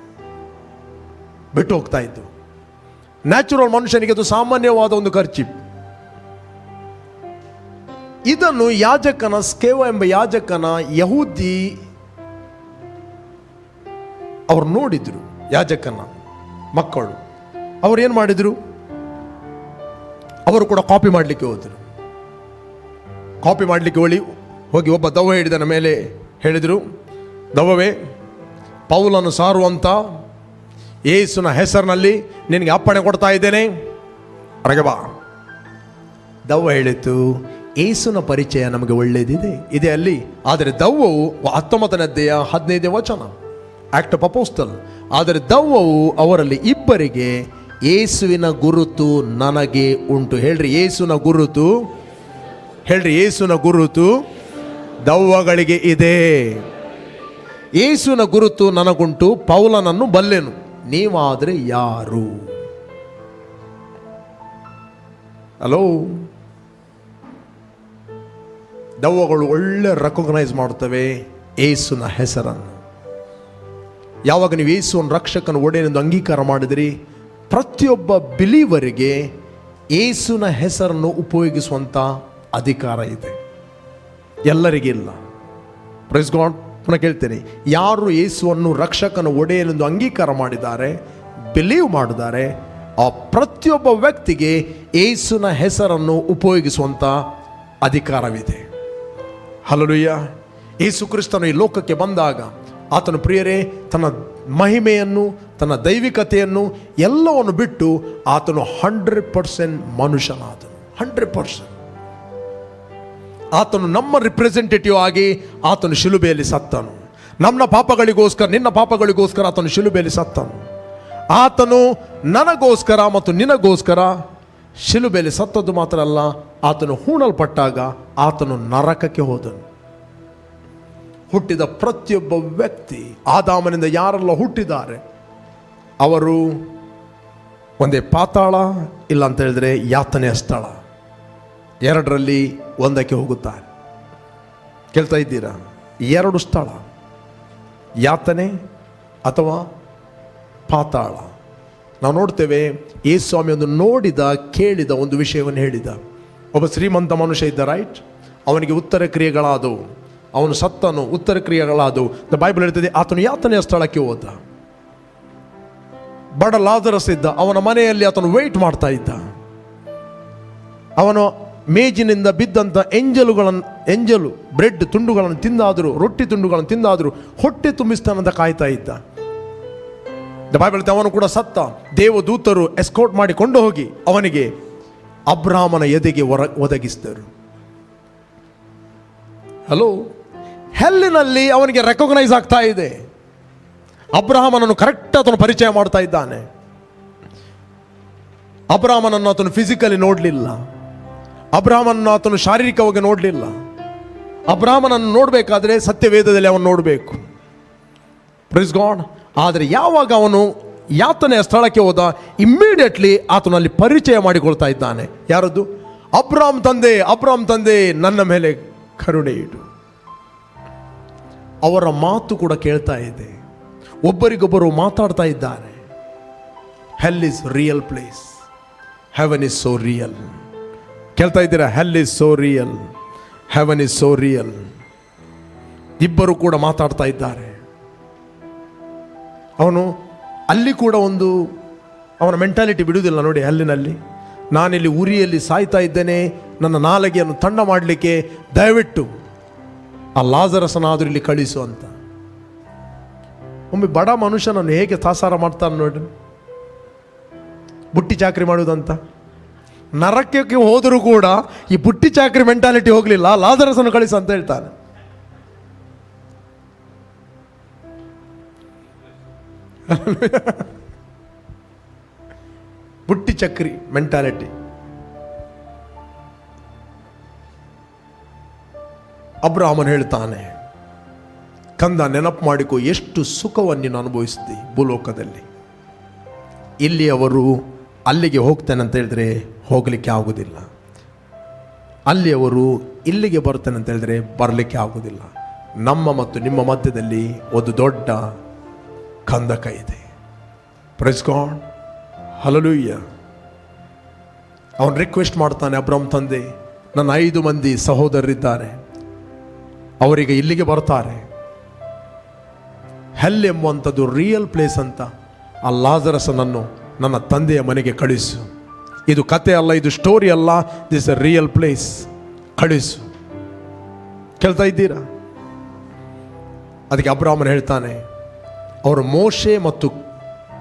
ಬಿಟ್ಟು ಹೋಗ್ತಾ ಇದ್ದರು. ನ್ಯಾಚುರಲ್ ಮನುಷ್ಯನಿಗೆ ಅದು ಸಾಮಾನ್ಯವಾದ ಒಂದು ಖರ್ಚು. ಇದನ್ನು ಯಾಜಕನ, ಸ್ಕೇವ ಎಂಬ ಯಾಜಕನ ಯಹೂದಿ ಅವರು ನೋಡಿದ್ರು. ಯಾಜಕನ ಮಕ್ಕಳು ಅವರು ಏನು ಮಾಡಿದ್ರು? ಅವರು ಕೂಡ ಕಾಪಿ ಮಾಡಲಿಕ್ಕೆ ಹೋದರು. ಕಾಪಿ ಮಾಡಲಿಕ್ಕೆ ಹೋಗಿ ಒಬ್ಬ ದೆವ್ವ ಹಿಡಿದನ ಮೇಲೆ ಹೇಳಿದರು, ದೆವ್ವವೇ, ಪೌಲನು ಸಾರುವಂತ ಯೇಸುವಿನ ಹೆಸರಿನಲ್ಲಿ ನಿನಗೆ ಅಪ್ಪಣೆ ಕೊಡ್ತಾ ಇದ್ದೇನೆ, ಹೊರಗೆ ಬಾ. ದೆವ್ವ ಹೇಳಿತು, ಯೇಸುವಿನ ಪರಿಚಯ ನಮಗೆ ಒಳ್ಳೆಯದಿದೆ ಅಲ್ಲಿ. ಆದರೆ ದೆವ್ವವು 19ನೇ ಅಧ್ಯಾಯ 15ನೇ ವಚನ, ಆಕ್ಟ್ ಆಫ್ ಅಪೋಸ್ಟಲ್. ಆದರೆ ದೆವ್ವವು ಅವರಲ್ಲಿ ಇಬ್ಬರಿಗೆ, ಯೇಸುವಿನ ಗುರುತು ನನಗೆ ಉಂಟು. ಹೇಳ್ರಿ, ಯೇಸುವಿನ ಗುರುತು. ಹೇಳ್ರಿ, ಯೇಸುವಿನ ಗುರುತು ದೆವ್ವಗಳಿಗೆ ಇದೆ. ಯೇಸುವಿನ ಗುರುತು ನನಗುಂಟು, ಪೌಲನನ್ನು ಬಲ್ಲೆನು, ನೀವಾದರೆ ಯಾರು? ಹಲೋ. ದೆವ್ವಗಳು ಒಳ್ಳೆ ರೆಕಗ್ನೈಸ್ ಮಾಡ್ತವೆ ಯೇಸುವಿನ ಹೆಸರನ್ನು. ಯಾವಾಗ ನೀವು ಯೇಸುವಿನ ರಕ್ಷಕನ ಒಡೆಯನೆಂದು ಅಂಗೀಕಾರ ಮಾಡಿದಿರಿ, ಪ್ರತಿಯೊಬ್ಬ ಬಿಲೀವರಿಗೆ ಯೇಸುವಿನ ಹೆಸರನ್ನು ಉಪಯೋಗಿಸುವಂಥ ಅಧಿಕಾರ ಇದೆ. ಎಲ್ಲರಿಗಿಲ್ಲ. Praise God. ಪುನಃ ಕೇಳ್ತೇನೆ, ಯಾರು ಯೇಸುವನ್ನು ರಕ್ಷಕನ ಒಡೆಯನೆಂದು ಅಂಗೀಕಾರ ಮಾಡಿದ್ದಾರೆ, ಬಿಲೀವ್ ಮಾಡಿದ್ದಾರೆ, ಆ ಪ್ರತಿಯೊಬ್ಬ ವ್ಯಕ್ತಿಗೆ ಯೇಸುವಿನ ಹೆಸರನ್ನು ಉಪಯೋಗಿಸುವಂಥ ಅಧಿಕಾರವಿದೆ. ಹಲ್ಲೆಲೂಯಾ. ಯೇಸು ಕ್ರಿಸ್ತನು ಈ ಲೋಕಕ್ಕೆ ಬಂದಾಗ ಆತನು ಪ್ರಿಯರೇ ತನ್ನ ಮಹಿಮೆಯನ್ನು, ತನ್ನ ದೈವಿಕತೆಯನ್ನು ಎಲ್ಲವನ್ನು ಬಿಟ್ಟು ಆತನು 100% ಮನುಷ್ಯನಾದನು. 100%. ಆತನು ನಮ್ಮ ರಿಪ್ರೆಸೆಂಟೇಟಿವ್ ಆಗಿ ಆತನು ಶಿಲುಬೆಯಲ್ಲಿ ಸತ್ತನು. ನಮ್ಮ ಪಾಪಗಳಿಗೋಸ್ಕರ, ನಿನ್ನ ಪಾಪಗಳಿಗೋಸ್ಕರ ಆತನು ಶಿಲುಬೆಯಲ್ಲಿ ಸತ್ತನು. ಆತನು ನನಗೋಸ್ಕರ ಮತ್ತು ನಿನಗೋಸ್ಕರ ಶಿಲುಬೆಯಲ್ಲಿ ಸತ್ತದ್ದು ಮಾತ್ರ ಅಲ್ಲ, ಆತನು ಹೂಣಲ್ಪಟ್ಟಾಗ ಆತನು ನರಕಕ್ಕೆ ಹೋದನು. ಹುಟ್ಟಿದ ಪ್ರತಿಯೊಬ್ಬ ವ್ಯಕ್ತಿ, ಆದಾಮನಿಂದ ಯಾರೆಲ್ಲ ಹುಟ್ಟಿದ್ದಾರೆ ಅವರು ಒಂದೇ ಪಾತಾಳ, ಇಲ್ಲ ಅಂತ ಹೇಳಿದ್ರೆ ಯಾತನೆಯ ಸ್ಥಳ, ಎರಡರಲ್ಲಿ ಒಂದಕ್ಕೆ ಹೋಗುತ್ತಾರೆ. ಕೇಳ್ತಾ ಇದ್ದೀರಾ? 2 ಸ್ಥಳ, ಯಾತನೆ ಅಥವಾ ಪಾತಾಳ. ನಾವು ನೋಡ್ತೇವೆ, ಯೇಸು ಸ್ವಾಮಿ ಒಂದು ನೋಡಿದ, ಕೇಳಿದ ಒಂದು ವಿಷಯವನ್ನು ಹೇಳಿದ. ಒಬ್ಬ ಶ್ರೀಮಂತ ಮನುಷ್ಯ ಇದ್ದ, ರೈಟ್. ಅವನಿಗೆ ಉತ್ತರ ಕ್ರಿಯೆಗಳಾದವು. ಅವನು ಸತ್ತನು, ಉತ್ತರ ಕ್ರಿಯೆಗಳಾದವು. ದ ಬೈಬಲ್ ಹೇಳ್ತದೆ ಆತನು ಯಾತನೆಯ ಸ್ಥಳಕ್ಕೆ ಹೋದ. ಬಡ ಲಾಜರಸ್ ಇದ್ದ, ಅವನ ಮನೆಯಲ್ಲಿ ಆತನು ವೆಯ್ಟ್ ಮಾಡ್ತಾ ಇದ್ದ. ಅವನು ಮೇಜಿನಿಂದ ಬಿದ್ದಂಥ ಎಂಜಲು ಬ್ರೆಡ್ ತುಂಡುಗಳನ್ನು ತಿಂದಾದರೂ, ರೊಟ್ಟಿ ತುಂಡುಗಳನ್ನು ತಿಂದಾದರೂ ಹೊಟ್ಟೆ ತುಂಬಿಸ್ತಾನಂತ ಕಾಯ್ತಾ ಇದ್ದ. ದ ಬೈಬಲ್ ಅವನು ಕೂಡ ಸತ್ತ. ದೇವದೂತರು ಎಸ್ಕೋರ್ಟ್ ಮಾಡಿಕೊಂಡು ಹೋಗಿ ಅವನಿಗೆ ಅಬ್ರಾಮನ ಎದೆಗೆ ಒದಗಿಸಿದರು. ಹಲೋ, ಹೆಲ್ಲಿನಲ್ಲಿ ಅವನಿಗೆ ರೆಕಗ್ನೈಸ್ ಆಗ್ತಾ ಇದೆ. ಅಬ್ರಹಾಮನನ್ನು ಕರೆಕ್ಟ್ ಆತನು ಪರಿಚಯ ಮಾಡ್ತಾ ಇದ್ದಾನೆ. ಅಬ್ರಹಾಮನನ್ನು ಆತನು ಫಿಸಿಕಲಿ ನೋಡಲಿಲ್ಲ. ಅಬ್ರಹಾಮನನ್ನು ಆತನು ಶಾರೀರಿಕವಾಗಿ ನೋಡಲಿಲ್ಲ. ಅಬ್ರಹಾಮನನ್ನು ನೋಡಬೇಕಾದ್ರೆ ಸತ್ಯವೇದದಲ್ಲಿ ಅವನು ನೋಡಬೇಕು. Praise God. ಆದರೆ ಯಾವಾಗ ಅವನು ಯಾತನೆಯ ಸ್ಥಳಕ್ಕೆ ಹೋದ, ಇಮ್ಮಿಡಿಯೇಟ್ಲಿ ಆತನಲ್ಲಿ ಪರಿಚಯ ಮಾಡಿಕೊಳ್ತಾ ಇದ್ದಾನೆ. ಯಾರದ್ದು? ಅಬ್ರಾಮ್ ತಂದೆ ನನ್ನ ಮೇಲೆ ಕರುಣೆ ಇಡು. ಅವರ ಮಾತು ಕೂಡ ಕೇಳ್ತಾ ಇದೆ. ಒಬ್ಬರಿಗೊಬ್ಬರು ಮಾತಾಡ್ತಾ ಇದ್ದಾರೆ. Hell is real place, heaven is so real. ಕೇಳ್ತಾ ಇದ್ದೀರಾ? Hell is so real, heaven is so real. ಇಬ್ಬರು ಕೂಡ ಮಾತಾಡ್ತಾ ಇದ್ದಾರೆ. ಅವನು ಅಲ್ಲಿ ಕೂಡ ಒಂದು ಅವನ ಮೆಂಟಾಲಿಟಿ ಬಿಡುವುದಿಲ್ಲ ನೋಡಿ. ಹಲ್ಲಿನಲ್ಲಿ ನಾನಿಲ್ಲಿ ಉರಿಯಲ್ಲಿ ಸಾಯ್ತಾ ಇದ್ದೇನೆ, ನನ್ನ ನಾಲಿಗೆಯನ್ನು ತಣ್ಣ ಮಾಡಲಿಕ್ಕೆ ದಯವಿಟ್ಟು ಆ ಲಾಜರಸನಾದರೂ ಇಲ್ಲಿ ಕಳಿಸು ಅಂತ. ಒಮ್ಮೆ ಬಡ ಮನುಷ್ಯನನ್ನು ಹೇಗೆ ತಾಸಾರ ಮಾಡ್ತಾನೆ ನೋಡಿ. ಬುಟ್ಟಿ ಚಾಕರಿ ಮಾಡುವುದಂತ. ನರಕಕ್ಕೆ ಹೋದರೂ ಕೂಡ ಈ ಬುಟ್ಟಿ ಚಾಕರಿ ಮೆಂಟಾಲಿಟಿ ಹೋಗಲಿಲ್ಲ. ಲಾಜರಸನ್ನು ಕಳಿಸು ಅಂತ ಹೇಳ್ತಾನೆ. ಬುಟ್ಟಿ ಚಕ್ರಿ ಮೆಂಟಾಲಿಟಿ. ಅಬ್ರಾಹ್ಮನ್ ಹೇಳ್ತಾನೆ, ಕಂದ ನೆನಪು ಮಾಡಿಕೊ, ಎಷ್ಟು ಸುಖವನ್ನು ನೀನು ಅನುಭವಿಸಿದೆ ಭೂಲೋಕದಲ್ಲಿ. ಇಲ್ಲಿ ಅವರು ಅಲ್ಲಿಗೆ ಹೋಗ್ತೇನೆ ಅಂತ ಹೇಳಿದ್ರೆ ಹೋಗಲಿಕ್ಕೆ ಆಗುವುದಿಲ್ಲ. ಅಲ್ಲಿ ಅವರು ಇಲ್ಲಿಗೆ ಬರ್ತೇನೆ ಅಂತ ಹೇಳಿದ್ರೆ ಬರಲಿಕ್ಕೆ ಆಗುವುದಿಲ್ಲ. ನಮ್ಮ ಮತ್ತು ನಿಮ್ಮ ಮಧ್ಯದಲ್ಲಿ ಒಂದು ದೊಡ್ಡ ಕಂದಕ ಇದೆ. Price God, hallelujah. ಅವನು ರಿಕ್ವೆಸ್ಟ್ ಮಾಡ್ತಾನೆ, ಅಬ್ರಾಮ್ ತಂದೆ, ನನ್ನ 5 ಮಂದಿ ಸಹೋದರರಿದ್ದಾರೆ, ಅವರಿಗೆ ಇಲ್ಲಿಗೆ ಬರ್ತಾರೆ. ಹೆಲ್ ಎಂಬುವಂಥದ್ದು ರಿಯಲ್ ಪ್ಲೇಸ್ ಅಂತ. ಆ ಲಾಜರಸನನ್ನು ನನ್ನ ತಂದೆಯ ಮನೆಗೆ ಕಳಿಸು. ಇದು ಕತೆ ಅಲ್ಲ, ಇದು ಸ್ಟೋರಿ ಅಲ್ಲ, ದಿಸ್ ಎ ರಿಯಲ್ ಪ್ಲೇಸ್. ಕಳಿಸು. ಕೇಳ್ತಾ ಇದ್ದೀರಾ? ಅದಕ್ಕೆ ಅಬ್ರಾಹ್ಮನ್ ಹೇಳ್ತಾನೆ, ಅವರು ಮೋಶೆ ಮತ್ತು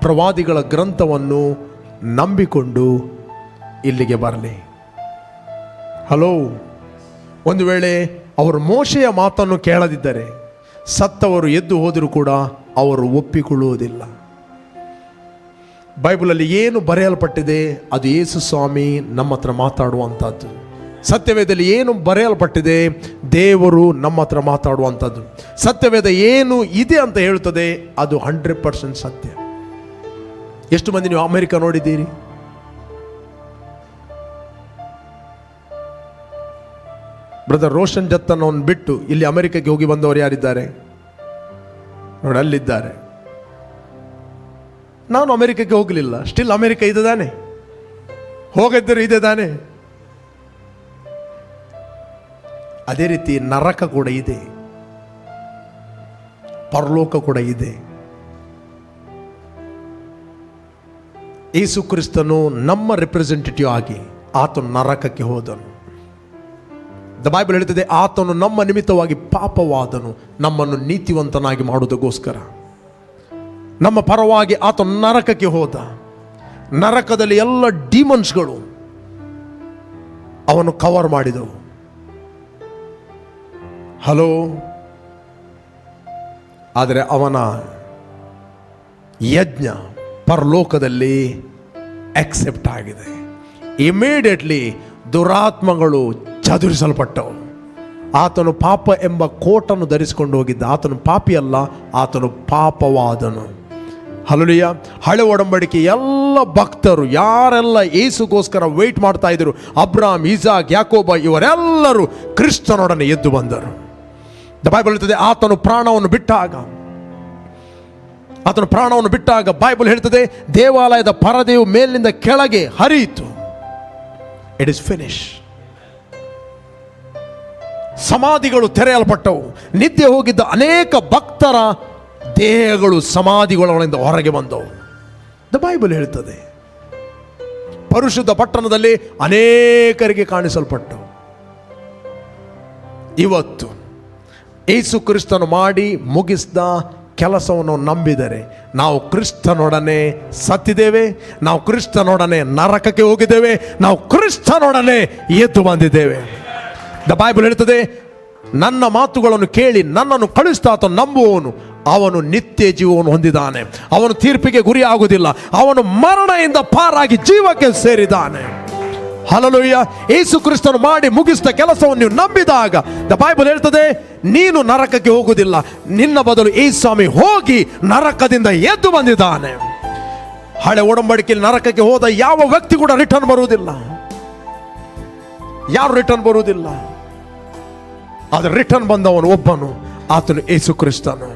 ಪ್ರವಾದಿಗಳ ಗ್ರಂಥವನ್ನು ನಂಬಿಕೊಂಡು ಇಲ್ಲಿಗೆ ಬರಲಿ. ಹಲೋ, ಒಂದು ವೇಳೆ ಅವರು ಮೋಶೆಯ ಮಾತನ್ನು ಕೇಳದಿದ್ದರೆ, ಸತ್ತವರು ಎದ್ದು ಹೋದರೂ ಕೂಡ ಅವರು ಒಪ್ಪಿಕೊಳ್ಳುವುದಿಲ್ಲ. ಬೈಬಲಲ್ಲಿ ಏನು ಬರೆಯಲ್ಪಟ್ಟಿದೆ ಅದು ಯೇಸು ಸ್ವಾಮಿ ನಮ್ಮ ಹತ್ರ ಮಾತಾಡುವಂಥದ್ದು. ಸತ್ಯವೇದದಲ್ಲಿ ಏನು ಬರೆಯಲ್ಪಟ್ಟಿದೆ ದೇವರು ನಮ್ಮ ಹತ್ರ ಮಾತಾಡುವಂಥದ್ದು. ಸತ್ಯವೇದ ಏನು ಇದೆ ಅಂತ ಹೇಳ್ತದೆ ಅದು 100% ಸತ್ಯ. ಎಷ್ಟು ಮಂದಿ ನೀವು ಅಮೆರಿಕ ನೋಡಿದ್ದೀರಿ? ಬ್ರದರ್ ರೋಷನ್ ಜತ್ತನವನ್ನು ಬಿಟ್ಟು ಇಲ್ಲಿ ಅಮೆರಿಕಕ್ಕೆ ಹೋಗಿ ಬಂದವರು ಯಾರಿದ್ದಾರೆ ನೋಡಿ? ಅಲ್ಲಿದ್ದಾರೆ. ನಾನು ಅಮೆರಿಕಕ್ಕೆ ಹೋಗಲಿಲ್ಲ, ಸ್ಟಿಲ್ ಅಮೆರಿಕ ಇದೆ ತಾನೆ, ಹೋಗಿದ್ದರು ಇದೆ ತಾನೆ. ಅದೇ ರೀತಿ ನರಕ ಕೂಡ ಇದೆ, ಪರಲೋಕ ಕೂಡ ಇದೆ. ಯೇಸು ಕ್ರಿಸ್ತನು ನಮ್ಮ ರಿಪ್ರೆಸೆಂಟೇಟಿವ್ ಆಗಿ ಆತನು ನರಕಕ್ಕೆ ಹೋದನು. ದ ಬೈಬಲ್ ಹೇಳ್ತದೆ, ಆತನು ನಮ್ಮ ನಿಮಿತ್ತವಾಗಿ ಪಾಪವಾದನು, ನಮ್ಮನ್ನು ನೀತಿವಂತನಾಗಿ ಮಾಡುವುದಕ್ಕೋಸ್ಕರ. ನಮ್ಮ ಪರವಾಗಿ ಆತನು ನರಕಕ್ಕೆ ಹೋದ. ನರಕದಲ್ಲಿ ಎಲ್ಲ ಡಿಮನ್ಸ್ಗಳು ಅವನು ಕವರ್ ಮಾಡಿದವು. ಹಲೋ, ಆದರೆ ಅವನ ಯಜ್ಞ ಪರಲೋಕದಲ್ಲಿ ಆಕ್ಸೆಪ್ಟ್ ಆಗಿದೆ. ಇಮಿಡಿಯೇಟ್ಲಿ ದುರಾತ್ಮಗಳು ಚದುರಿಸಲ್ಪಟ್ಟವು. ಆತನು ಪಾಪ ಎಂಬ ಕೋಟನ್ನು ಧರಿಸಿಕೊಂಡು ಹೋಗಿದ್ದ. ಆತನು ಪಾಪಿ ಅಲ್ಲ, ಆತನು ಪಾಪವಾದನು. ಹಲ್ಲೆಲೂಯಾ. ಹಳೆ ಒಡಂಬಡಿಕೆ ಎಲ್ಲ ಭಕ್ತರು ಯಾರೆಲ್ಲ ಯೇಸುಗೋಸ್ಕರ ವೇಟ್ ಮಾಡ್ತಾ ಇದ್ರು, ಅಬ್ರಾಮ್, ಇಸಾಕ್, ಯಾಕೋಬ, ಇವರೆಲ್ಲರೂ ಕ್ರಿಸ್ತನೊಡನೆ ಎದ್ದು ಬಂದರು. ದ ಬೈಬಲ್ ಹೇಳ್ತದೆ, ಆತನು ಪ್ರಾಣವನ್ನು ಬಿಟ್ಟಾಗ ಬೈಬಲ್ ಹೇಳ್ತದೆ, ದೇವಾಲಯದ ಪರದೆಯು ಮೇಲಿನಿಂದ ಕೆಳಗೆ ಹರಿಯಿತು. It is finish. ಸಮಾಧಿಗಳು ತೆರೆಯಲ್ಪಟ್ಟವು. ನಿದ್ದೆ ಹೋಗಿದ್ದ ಅನೇಕ ಭಕ್ತರ ದೇಹಗಳು ಸಮಾಧಿಗಳಿಂದ ಹೊರಗೆ ಬಂದವು. ದ ಬೈಬಲ್ ಹೇಳ್ತದೆ, ಪರಿಶುದ್ಧ ಪಟ್ಟಣದಲ್ಲಿ ಅನೇಕರಿಗೆ ಕಾಣಿಸಲ್ಪಟ್ಟವು. ಇವತ್ತು ಯೇಸು ಕ್ರಿಸ್ತನು ಮಾಡಿ ಮುಗಿಸಿದ ಕೆಲಸವನ್ನು ನಂಬಿದರೆ ನಾವು ಕ್ರಿಸ್ತನೊಡನೆ ಸತ್ತಿದ್ದೇವೆ, ನಾವು ಕ್ರಿಸ್ತನೊಡನೆ ನರಕಕ್ಕೆ ಹೋಗಿದ್ದೇವೆ, ನಾವು ಕ್ರಿಸ್ತನೊಡನೆ ಎದ್ದು ಬಂದಿದ್ದೇವೆ. ದ ಬೈಬಲ್ ಹೇಳ್ತದೆ, ನನ್ನ ಮಾತುಗಳನ್ನು ಕೇಳಿ ನನ್ನನ್ನು ಕಳಿಸ್ತಾತ ನಂಬುವವನು ಅವನು ನಿತ್ಯ ಜೀವವನ್ನು ಹೊಂದಿದ್ದಾನೆ, ಅವನು ತೀರ್ಪಿಗೆ ಗುರಿ ಆಗುವುದಿಲ್ಲ, ಅವನು ಮರಣದಿಂದ ಪಾರಾಗಿ ಜೀವಕ್ಕೆ ಸೇರಿದ್ದಾನೆ. ಹಲ್ಲೆಲೂಯಾ. ಯೇಸು ಕ್ರಿಸ್ತನು ಮಾಡಿ ಮುಗಿಸಿದ ಕೆಲಸವನ್ನು ನೀವು ನಂಬಿದಾಗ ದ ಬೈಬಲ್ ಹೇಳ್ತದೆ, ನೀನು ನರಕಕ್ಕೆ ಹೋಗುವುದಿಲ್ಲ, ನಿನ್ನ ಬದಲು ಯೇಸು ಸ್ವಾಮಿ ಹೋಗಿ ನರಕದಿಂದ ಎದ್ದು ಬಂದಿದ್ದಾನೆ. ಹಳೆ ಒಡಂಬಡಿಕೆಯಲ್ಲಿ ನರಕಕ್ಕೆ ಹೋದ ಯಾವ ವ್ಯಕ್ತಿ ಕೂಡ ರಿಟರ್ನ್ ಬರುವುದಿಲ್ಲ, ಯಾರು ರಿಟರ್ನ್ ಬರುವುದಿಲ್ಲ. ಆದರೆ ರಿಟರ್ನ್ ಬಂದವನು ಒಬ್ಬನು, ಆತನು ಯೇಸು ಕ್ರಿಸ್ತನು.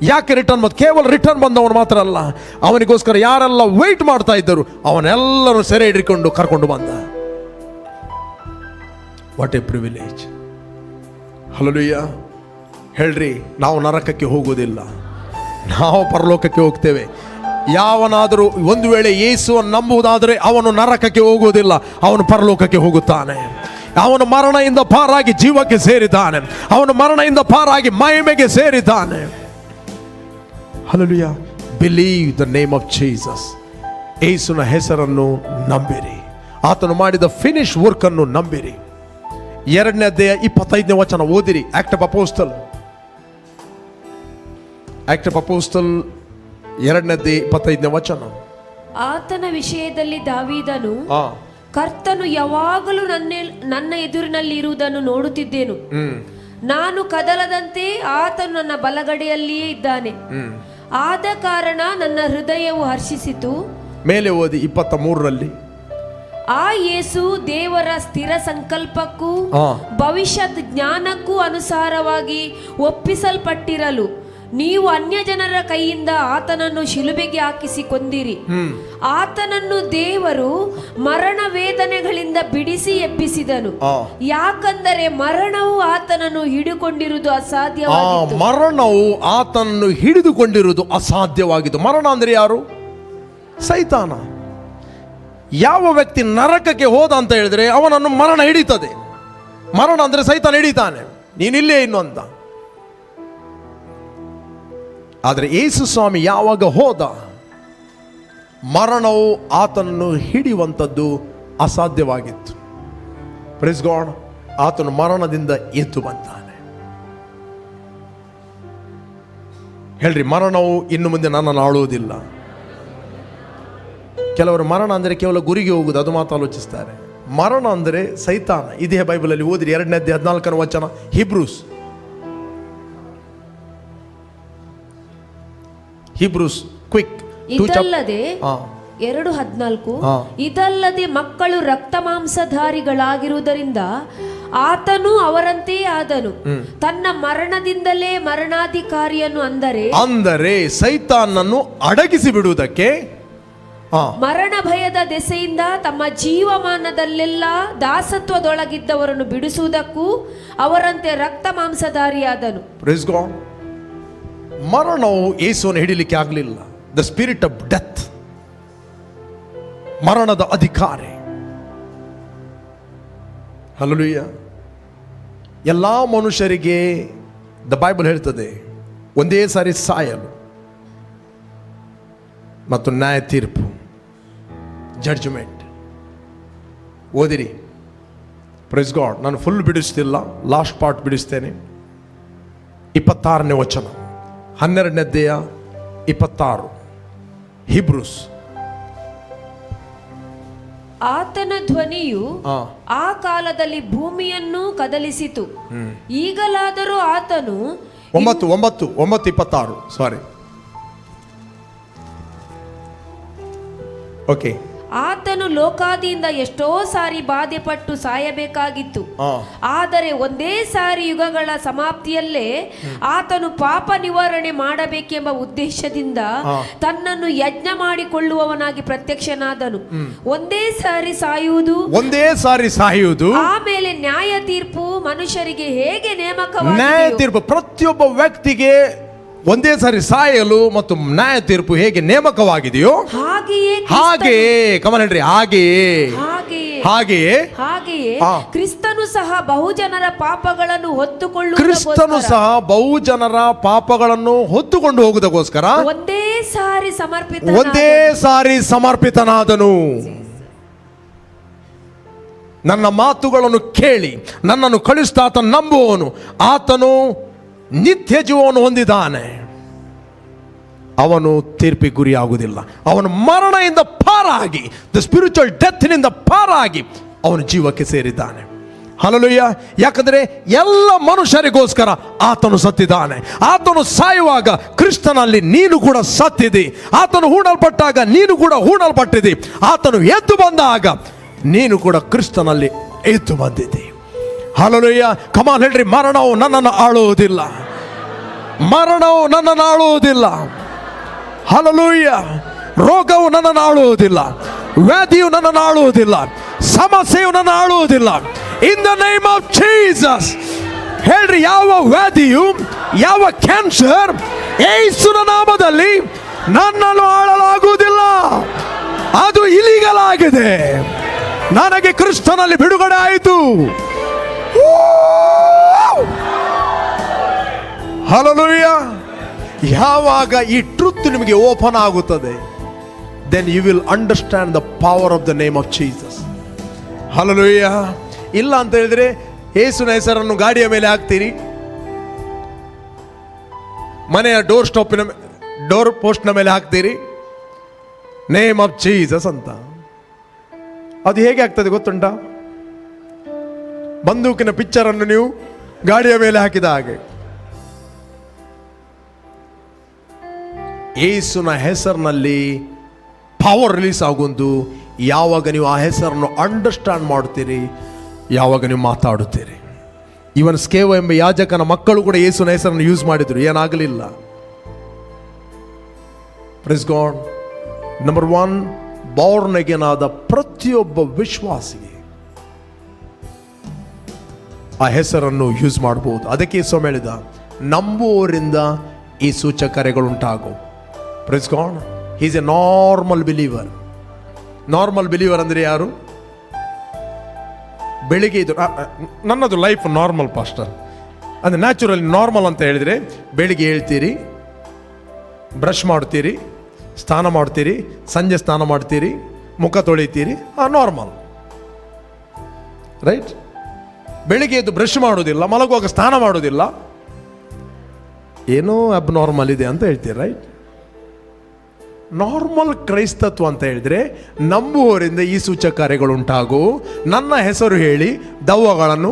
ಯಾಕೆ ರಿಟರ್ನ್ ಬಂದ? ಕೇವಲ ರಿಟರ್ನ್ ಬಂದವನು ಮಾತ್ರ ಅಲ್ಲ, ಅವನಿಗೋಸ್ಕರ ಯಾರೆಲ್ಲ ವೆಯ್ಟ್ ಮಾಡ್ತಾ ಇದ್ದರು ಅವನೆಲ್ಲರೂ ಸೆರೆ ಹಿಡಿಕೊಂಡು ಕರ್ಕೊಂಡು ಬಂದ. What A privilege. ಹಲ್ಲೆಲೂಯಾ. ಹೇಳ್ರಿ, ನಾವು ನರಕಕ್ಕೆ ಹೋಗುವುದಿಲ್ಲ, ನಾವು ಪರಲೋಕಕ್ಕೆ ಹೋಗ್ತೇವೆ. ಯಾವನಾದರೂ ಒಂದು ವೇಳೆ ಯೇಸುವನ್ನು ನಂಬುವುದಾದರೆ ಅವನು ನರಕಕ್ಕೆ ಹೋಗುವುದಿಲ್ಲ, ಅವನು ಪರಲೋಕಕ್ಕೆ ಹೋಗುತ್ತಾನೆ. ಅವನು ಮರಣದಿಂದ ಪಾರಾಗಿ ಜೀವಕ್ಕೆ ಸೇರಿದ್ದಾನೆ, ಅವನು ಮರಣದಿಂದ ಪಾರಾಗಿ ಮಹಿಮೆಗೆ ಸೇರಿದ್ದಾನೆ. Hallelujah. Believe the name of Jesus. ಯೇಸುವಿನ ಹೆಸರನ್ನು ನಂಬಿರಿ, ಆತನು ಮಾಡಿದ ಫಿನಿಶ್ ವರ್ಕ್ ಅನ್ನು ನಂಬಿರಿ. 2ನೇ ಅಧ್ಯಾಯ 25ನೇ ವಚನ ಓದಿರಿ. ಆಕ್ಟ್ ಆಫ್ ಅಪೋಸ್ಟಲ್ 2ನೇ ಅಧ್ಯಾಯ 25ನೇ ವಚನ. ಆತನ ವಿಷಯದಲ್ಲಿ ದಾವೀದನು, ಕರ್ತನು ಯಾವಾಗಲೂ ನನ್ನ ಎದುರಿನಲ್ಲಿ ಇರುವುದನ್ನು ನೋಡುತ್ತಿದ್ದೇನು, ನಾನು ಕದಲದಂತೆ ಆತನು ನನ್ನ ಬಲಗಡೆಯಲ್ಲಿಯೇ ಇದ್ದಾನೆ, ಆದ ಕಾರಣ ನನ್ನ ಹೃದಯವು ಹರ್ಷಿಸಿತು. ಮೇಲೆ ಓದಿ 23ರಲ್ಲಿ. ಆ ಯೇಸು ದೇವರ ಸ್ಥಿರ ಸಂಕಲ್ಪಕ್ಕೂ ಭವಿಷ್ಯದ ಜ್ಞಾನಕ್ಕೂ ಅನುಸಾರವಾಗಿ ಒಪ್ಪಿಸಲ್ಪಟ್ಟಿರಲು ನೀವು ಅನ್ಯ ಜನರ ಕೈಯಿಂದ ಆತನನ್ನು ಶಿಲುಬೆಗೆ ಹಾಕಿಸಿ ಕೊಂದಿರಿ. ಆತನನ್ನು ದೇವರು ಮರಣ ವೇದನೆಗಳಿಂದ ಬಿಡಿಸಿ ಎಬ್ಬಿಸಿದನು, ಯಾಕಂದರೆ ಮರಣವು ಆತನನ್ನು ಹಿಡಿದುಕೊಂಡಿರುವುದು ಅಸಾಧ್ಯವಾಗಿತ್ತು. ಮರಣವು ಆತನನ್ನು ಹಿಡಿದುಕೊಂಡಿರುವುದು ಅಸಾಧ್ಯವಾಗಿತ್ತು. ಮರಣ ಅಂದ್ರೆ ಯಾರು? ಸೈತಾನ. ಯಾವ ವ್ಯಕ್ತಿ ನರಕಕ್ಕೆ ಹೋದ ಅಂತ ಹೇಳಿದ್ರೆ ಅವನನ್ನು ಮರಣ ಹಿಡಿತದೆ. ಮರಣ ಅಂದ್ರೆ ಸೈತಾನ ಹಿಡಿತಾನೆ, ನೀನಿಲ್ಲೇ ಇನ್ನು ಅಂತ. ಆದರೆ ಯೇಸು ಸ್ವಾಮಿ ಯಾವಾಗ ಹೋದ, ಮರಣವು ಆತನನ್ನು ಹಿಡಿಯುವಂಥದ್ದು ಅಸಾಧ್ಯವಾಗಿತ್ತು. Praise God. ಆತನು ಮರಣದಿಂದ ಎದ್ದು ಬಂದಾನೆ. ಹೇಳ್ರಿ, ಮರಣವು ಇನ್ನು ಮುಂದೆ ನನ್ನನ್ನು ಆಳುವುದಿಲ್ಲ. ಕೆಲವರು ಮರಣ ಅಂದರೆ ಕೇವಲ ಗುರಿಗೆ ಹೋಗುದು, ಅದು ಮಾತ್ರ ಆಲೋಚಿಸ್ತಾರೆ. ಮರಣ ಅಂದರೆ ಸೈತಾನ. ಇದೇ ಬೈಬಲಲ್ಲಿ ಓದಿರಿ, 2ನೇ ಅಧ್ಯಾಯ 14ನೇ ವಚನ, ಹಿಬ್ರೂಸ್ ಕ್ವಿಕ್. ಇದಲ್ಲದೆ 2:14, ಇದಲ್ಲದೆ ಮಕ್ಕಳು ರಕ್ತ ಮಾಂಸಧಾರಿಗಳಾಗಿರುವುದರಿಂದ ಆತನು ಅವರಂತೆಯೇ ಆದನು, ತನ್ನ ಮರಣದಿಂದಲೇ ಮರಣಾಧಿಕಾರಿಯನ್ನು ಅಂದರೆ ಸೈತಾನನ್ನು ಅಡಗಿಸಿ ಬಿಡುವುದಕ್ಕೆ, ಮರಣ ಭಯದ ದೆಸೆಯಿಂದ ತಮ್ಮ ಜೀವಮಾನದಲ್ಲೆಲ್ಲ ದಾಸತ್ವದೊಳಗಿದ್ದವರನ್ನು ಬಿಡಿಸುವುದಕ್ಕೂ ಅವರಂತೆ ರಕ್ತ ಮಾಂಸಧಾರಿಯಾದನು. Praise God. ಮರಣವು ಯೇಸುವನ್ನು ಹಿಡಿಲಿಕ್ಕೆ ಆಗಲಿಲ್ಲ. ದ ಸ್ಪಿರಿಟ್ ಆಫ್ ಡೆತ್, ಮರಣದ ಅಧಿಕಾರಿ. ಹಲ್ಲೆಲೂಯಾ. ಎಲ್ಲ ಮನುಷ್ಯರಿಗೆ ದ ಬೈಬಲ್ ಹೇಳ್ತದೆ ಒಂದೇ ಸಾರಿ ಸಾಯಲು ಮತ್ತು ನ್ಯಾಯ ತೀರ್ಪು, ಜಡ್ಜ್ಮೆಂಟ್. ಓದಿರಿ. Praise God. ನಾನು ಫುಲ್ ಬಿಡಿಸ್ತಿಲ್ಲ, ಲಾಸ್ಟ್ ಪಾರ್ಟ್ ಬಿಡಿಸ್ತೇನೆ. 26ನೇ ವಚನ, 12ನೇ ಅಧ್ಯಾಯ 26, ಹಿಬ್ರೂಸ್. ಆತನ ಧ್ವನಿಯು ಆ ಕಾಲದಲ್ಲಿ ಭೂಮಿಯನ್ನು ಕದಲಿಸಿತು. ಈಗಲಾದರೂ ಆತನು 9:26 ಸಾರಿ. ಓಕೆ. ಆತನು ಲೋಕಾದಿಯಿಂದ ಎಷ್ಟೋ ಸಾರಿ ಬಾಧೆಪಟ್ಟು ಸಾಯಬೇಕಾಗಿತ್ತು. ಆದರೆ ಒಂದೇ ಸಾರಿ ಯುಗಗಳ ಸಮಾಪ್ತಿಯಲ್ಲೇ ಆತನು ಪಾಪ ನಿವಾರಣೆ ಮಾಡಬೇಕೆಂಬ ಉದ್ದೇಶದಿಂದ ತನ್ನನ್ನು ಯಜ್ಞ ಮಾಡಿಕೊಳ್ಳುವವನಾಗಿ ಪ್ರತ್ಯಕ್ಷನಾದನು. ಒಂದೇ ಸಾರಿ ಸಾಯುವುದು, ಆಮೇಲೆ ನ್ಯಾಯ ತೀರ್ಪು ಮನುಷ್ಯರಿಗೆ ಹೇಗೆ ನ್ಯಾಯ ತೀರ್ಪು ಪ್ರತಿಯೊಬ್ಬ ವ್ಯಕ್ತಿಗೆ ಒಂದೇ ಸಾರಿ ಸಾಯಲು ಮತ್ತು ನ್ಯಾಯ ತೀರ್ಪು ಹೇಗೆ ನೇಮಕವಾಗಿದೆಯೋ ಹಾಗೆಯೇ ಕಮನ್ ಹೇಳ್ರಿ, ಹಾಗೆಯೇ ಕ್ರಿಸ್ತನು ಸಹ ಬಹುಜನರ ಪಾಪಗಳನ್ನು ಹೊತ್ತುಕೊಂಡು ಹೋಗುವುದಕ್ಕೋಸ್ಕರ ಒಂದೇ ಸಾರಿ ಸಮರ್ಪಿತನಾದನು. ನನ್ನ ಮಾತುಗಳನ್ನು ಕೇಳಿ ನನ್ನನ್ನು ಕಳಿಸಿದ ಆತನು ನಂಬುವವನು, ಆತನು ನಿತ್ಯ ಜೀವವನ್ನು ಹೊಂದಿದ್ದಾನೆ. ಅವನು ತೀರ್ಪಿಗೆ ಗುರಿಯಾಗುವುದಿಲ್ಲ. ಅವನು ಮರಣದಿಂದ ಪಾರಾಗಿ, ದ ಸ್ಪಿರಿಚುವಲ್ ಡೆತ್ನಿಂದ ಪಾರಾಗಿ ಅವನು ಜೀವಕ್ಕೆ ಸೇರಿದ್ದಾನೆ. ಹಲ್ಲೆಲೂಯಾ. ಯಾಕಂದರೆ ಎಲ್ಲ ಮನುಷ್ಯರಿಗೋಸ್ಕರ ಆತನು ಸತ್ತಿದ್ದಾನೆ. ಆತನು ಸಾಯುವಾಗ ಕ್ರಿಸ್ತನಲ್ಲಿ ನೀನು ಕೂಡ ಸತ್ತಿದೆ. ಆತನು ಹೂಣಲ್ಪಟ್ಟಾಗ ನೀನು ಕೂಡ ಹೂಣಲ್ಪಟ್ಟಿದೆ. ಆತನು ಎದ್ದು ಬಂದಾಗ ನೀನು ಕೂಡ ಕ್ರಿಸ್ತನಲ್ಲಿ ಎದ್ದು ಬಂದಿದೆ. ಹಲ್ಲೆಲೂಯಾ. ಕಮಾನ್ ಹೇಳ್ರಿ, ಮರಣವು ನನ್ನನ್ನು ಆಳುವುದಿಲ್ಲ, ಮರಣವು ನನ್ನನ್ನು ಆಳುವುದಿಲ್ಲ. ಹಲ್ಲೆಲೂಯಾ. ರೋಗವು ನನ್ನನ್ನು ಆಳುವುದಿಲ್ಲ, ವ್ಯಾಧಿಯು ನನ್ನನ್ನು ಆಳುವುದಿಲ್ಲ, ಸಮಸ್ಯೆಯು ನನ್ನ ಆಳುವುದಿಲ್ಲ. In the name of Jesus ಹೇಳ್ರಿ, ಯಾವ ವ್ಯಾಧಿಯು, ಯಾವ ಕ್ಯಾನ್ಸರ್ ಯೇಸುವಿನ ನಾಮದಲ್ಲಿ ನನ್ನನ್ನು ಆಳಲಾಗುವುದಿಲ್ಲ. ಅದು ಇಲೀಗಲ್ ಆಗಿದೆ. ನನಗೆ ಕ್ರಿಸ್ತನಲ್ಲಿ ಬಿಡುಗಡೆ ಆಯಿತು. ಹಲ್ಲೆಲೂಯಾ. ಯಾವಾಗ ಈ ಟ್ರುತ್ ನಿಮಗೆ ಓಪನ್ ಆಗುತ್ತದೆ, then you will understand the power of the name of Jesus. Hallelujah. ಇಲ್ಲ ಅಂತ ಹೇಳಿದ್ರೆ ಯೇಸುವಿನ ಹೆಸರನ್ನು ಗಾಡಿಯ ಮೇಲೆ ಹಾಕ್ತೀರಿ, ಮನೆಯ ಡೋರ್ ಪೋಸ್ಟ್ನ ಮೇಲೆ ಹಾಕ್ತೀರಿ, ನೇಮ್ ಆಫ್ ಜೀಸಸ್ ಅಂತ. ಅದು ಹೇಗೆ ಆಗ್ತದೆ ಗೊತ್ತುಂಟಾ? ಬಂದೂಕಿನ ಪಿಕ್ಚರ್ ಅನ್ನು ನೀವು ಗಾಡಿಯ ಮೇಲೆ ಹಾಕಿದ ಹಾಗೆ. ಯೇಸುವಿನ ಹೆಸರಿನಲ್ಲಿ ಪವರ್ ರಿಲೀಸ್ ಆಗುವುದು ಯಾವಾಗ ನೀವು ಆ ಹೆಸರನ್ನು ಅಂಡರ್ಸ್ಟ್ಯಾಂಡ್ ಮಾಡ್ತೀರಿ, ಯಾವಾಗ ನೀವು ಮಾತಾಡುತ್ತೀರಿ. ಇವನ್ ಸ್ಕೇವ ಎಂಬ ಯಾಜಕನ ಮಕ್ಕಳು ಕೂಡ ಯೇಸುವಿನ ಹೆಸರನ್ನು ಯೂಸ್ ಮಾಡಿದ್ರು, ಏನಾಗಲಿಲ್ಲ. Praise God. Number 1, born again ಆದ ಪ್ರತಿಯೊಬ್ಬ ವಿಶ್ವಾಸಿಗೆ ಆ ಹೆಸರನ್ನು ಯೂಸ್ ಮಾಡಬಹುದು. ಅದಕ್ಕೆ ಯೇಸು ಹೇಳಿದ, ನಂಬುವವರಿಂದ ಈ ಸೂಚಕರೆಗಳುಂಟಾಗು. Praise God. He is a normal believer. Normal believer ಅಂದರೆ ಯಾರು? ಬೆಳಿಗ್ಗೆ ಇದು ನನ್ನದು ಲೈಫ್ ನಾರ್ಮಲ್ ಪಾಸ್ಟರ್ ಅಂದರೆ ನ್ಯಾಚುರಲ್ ನಾರ್ಮಲ್ ಅಂತ ಹೇಳಿದರೆ, ಬೆಳಿಗ್ಗೆ ಹೇಳ್ತೀರಿ, ಬ್ರಷ್ ಮಾಡ್ತೀರಿ, ಸ್ನಾನ ಮಾಡ್ತೀರಿ, ಸಂಜೆ ಸ್ನಾನ ಮಾಡ್ತೀರಿ, ಮುಖ ತೊಳಿತೀರಿ, ನಾರ್ಮಲ್ ರೈಟ್. ಬೆಳಿಗ್ಗೆ ಎದ್ದು ಬ್ರಷ್ ಮಾಡೋದಿಲ್ಲ, ಮಲಗುವಾಗ ಸ್ನಾನ ಮಾಡೋದಿಲ್ಲ, ಏನೋ ಅಬ್ನಾರ್ಮಲ್ ಇದೆ ಅಂತ ಹೇಳ್ತೀರಿ, ರೈಟ್. ನಾರ್ಮಲ್ ಕ್ರೈಸ್ತತ್ವ ಅಂತ ಹೇಳಿದ್ರೆ, ನಂಬುವವರಿಂದ ಈ ಸೂಚಕ ಕಾರ್ಯಗಳುಂಟಾಗು, ನನ್ನ ಹೆಸರು ಹೇಳಿ ದೆವ್ವಗಳನ್ನು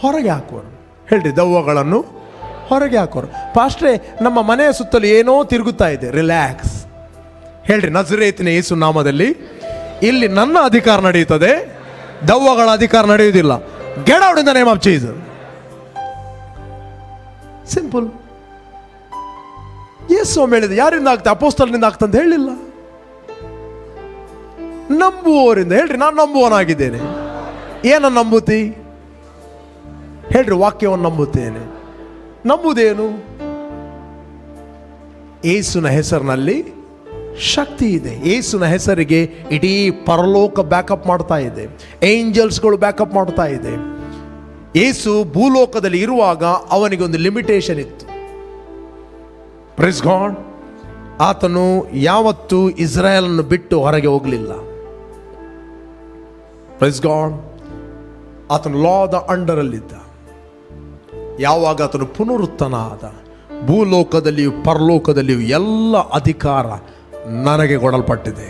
ಹೊರಗೆ ಹಾಕುವರು. ಹೇಳ್ರಿ, ದೆವ್ವಗಳನ್ನು ಹೊರಗೆ ಹಾಕೋರು. ಪಾಸ್ಟ್ರೆ, ನಮ್ಮ ಮನೆಯ ಸುತ್ತಲೂ ಏನೋ ತಿರುಗುತ್ತಾ ಇದೆ, ರಿಲ್ಯಾಕ್ಸ್. ಹೇಳ್ರಿ, ನಜರೇತಿನ ಯೇಸು ನಾಮದಲ್ಲಿ ಇಲ್ಲಿ ನನ್ನ ಅಧಿಕಾರ ನಡೆಯುತ್ತದೆ, ದೆವ್ವಗಳ ಅಧಿಕಾರ ನಡೆಯುವುದಿಲ್ಲ. Get out in the name of Jesus. Simple. Yesu ಹೇಳಿದ, ಯಾರಿಂದ ಆಗ್ತದೆ? ಅಪೋಸ್ತಲರಿಂದ ಆಗ್ತಂತ ಹೇಳಿಲ್ಲ, ನಂಬುವವರಿಂದ. ಹೇಳ್ರಿ, ನಾನು ನಂಬುವನಾಗಿದ್ದೇನೆ. ಏನನ್ನು ನಂಬುತ್ತಿ? ಹೇಳ್ರಿ, ವಾಕ್ಯವನ್ನು ನಂಬುತ್ತೇನೆ. ನಂಬುವುದೇನು? ಯೇಸುವಿನ ಹೆಸರಿನಲ್ಲಿ ಶಕ್ತಿ ಇದೆ. ಯೇಸುವಿನ ಹೆಸರಿಗೆ ಇಡೀ ಪರಲೋಕ ಬ್ಯಾಕಪ್ ಮಾಡ್ತಾ ಇದೆ, ಏಂಜಲ್ಸ್ಗಳು ಬ್ಯಾಕಪ್ ಮಾಡ್ತಾ ಇದೆ. ಯೇಸು ಭೂಲೋಕದಲ್ಲಿ ಇರುವಾಗ ಅವನಿಗೆ ಒಂದು ಲಿಮಿಟೇಷನ್ ಇತ್ತು. Praise God. ಆತನು ಯಾವತ್ತೂ ಇಸ್ರಾಯೇಲನ್ನು ಬಿಟ್ಟು ಹೊರಗೆ ಹೋಗಲಿಲ್ಲ. Praise God. ಆತನು ಲಾದ ಅಂಡರಲ್ಲಿದ್ದ. ಯಾವಾಗ ಆತನು ಪುನರುತ್ಥಾನ ಆದ, ಭೂಲೋಕದಲ್ಲಿಯೂ ಪರಲೋಕದಲ್ಲಿಯೂ ಎಲ್ಲ ಅಧಿಕಾರ ನನಗೆ ಕೊಡಲ್ಪಟ್ಟಿದೆ.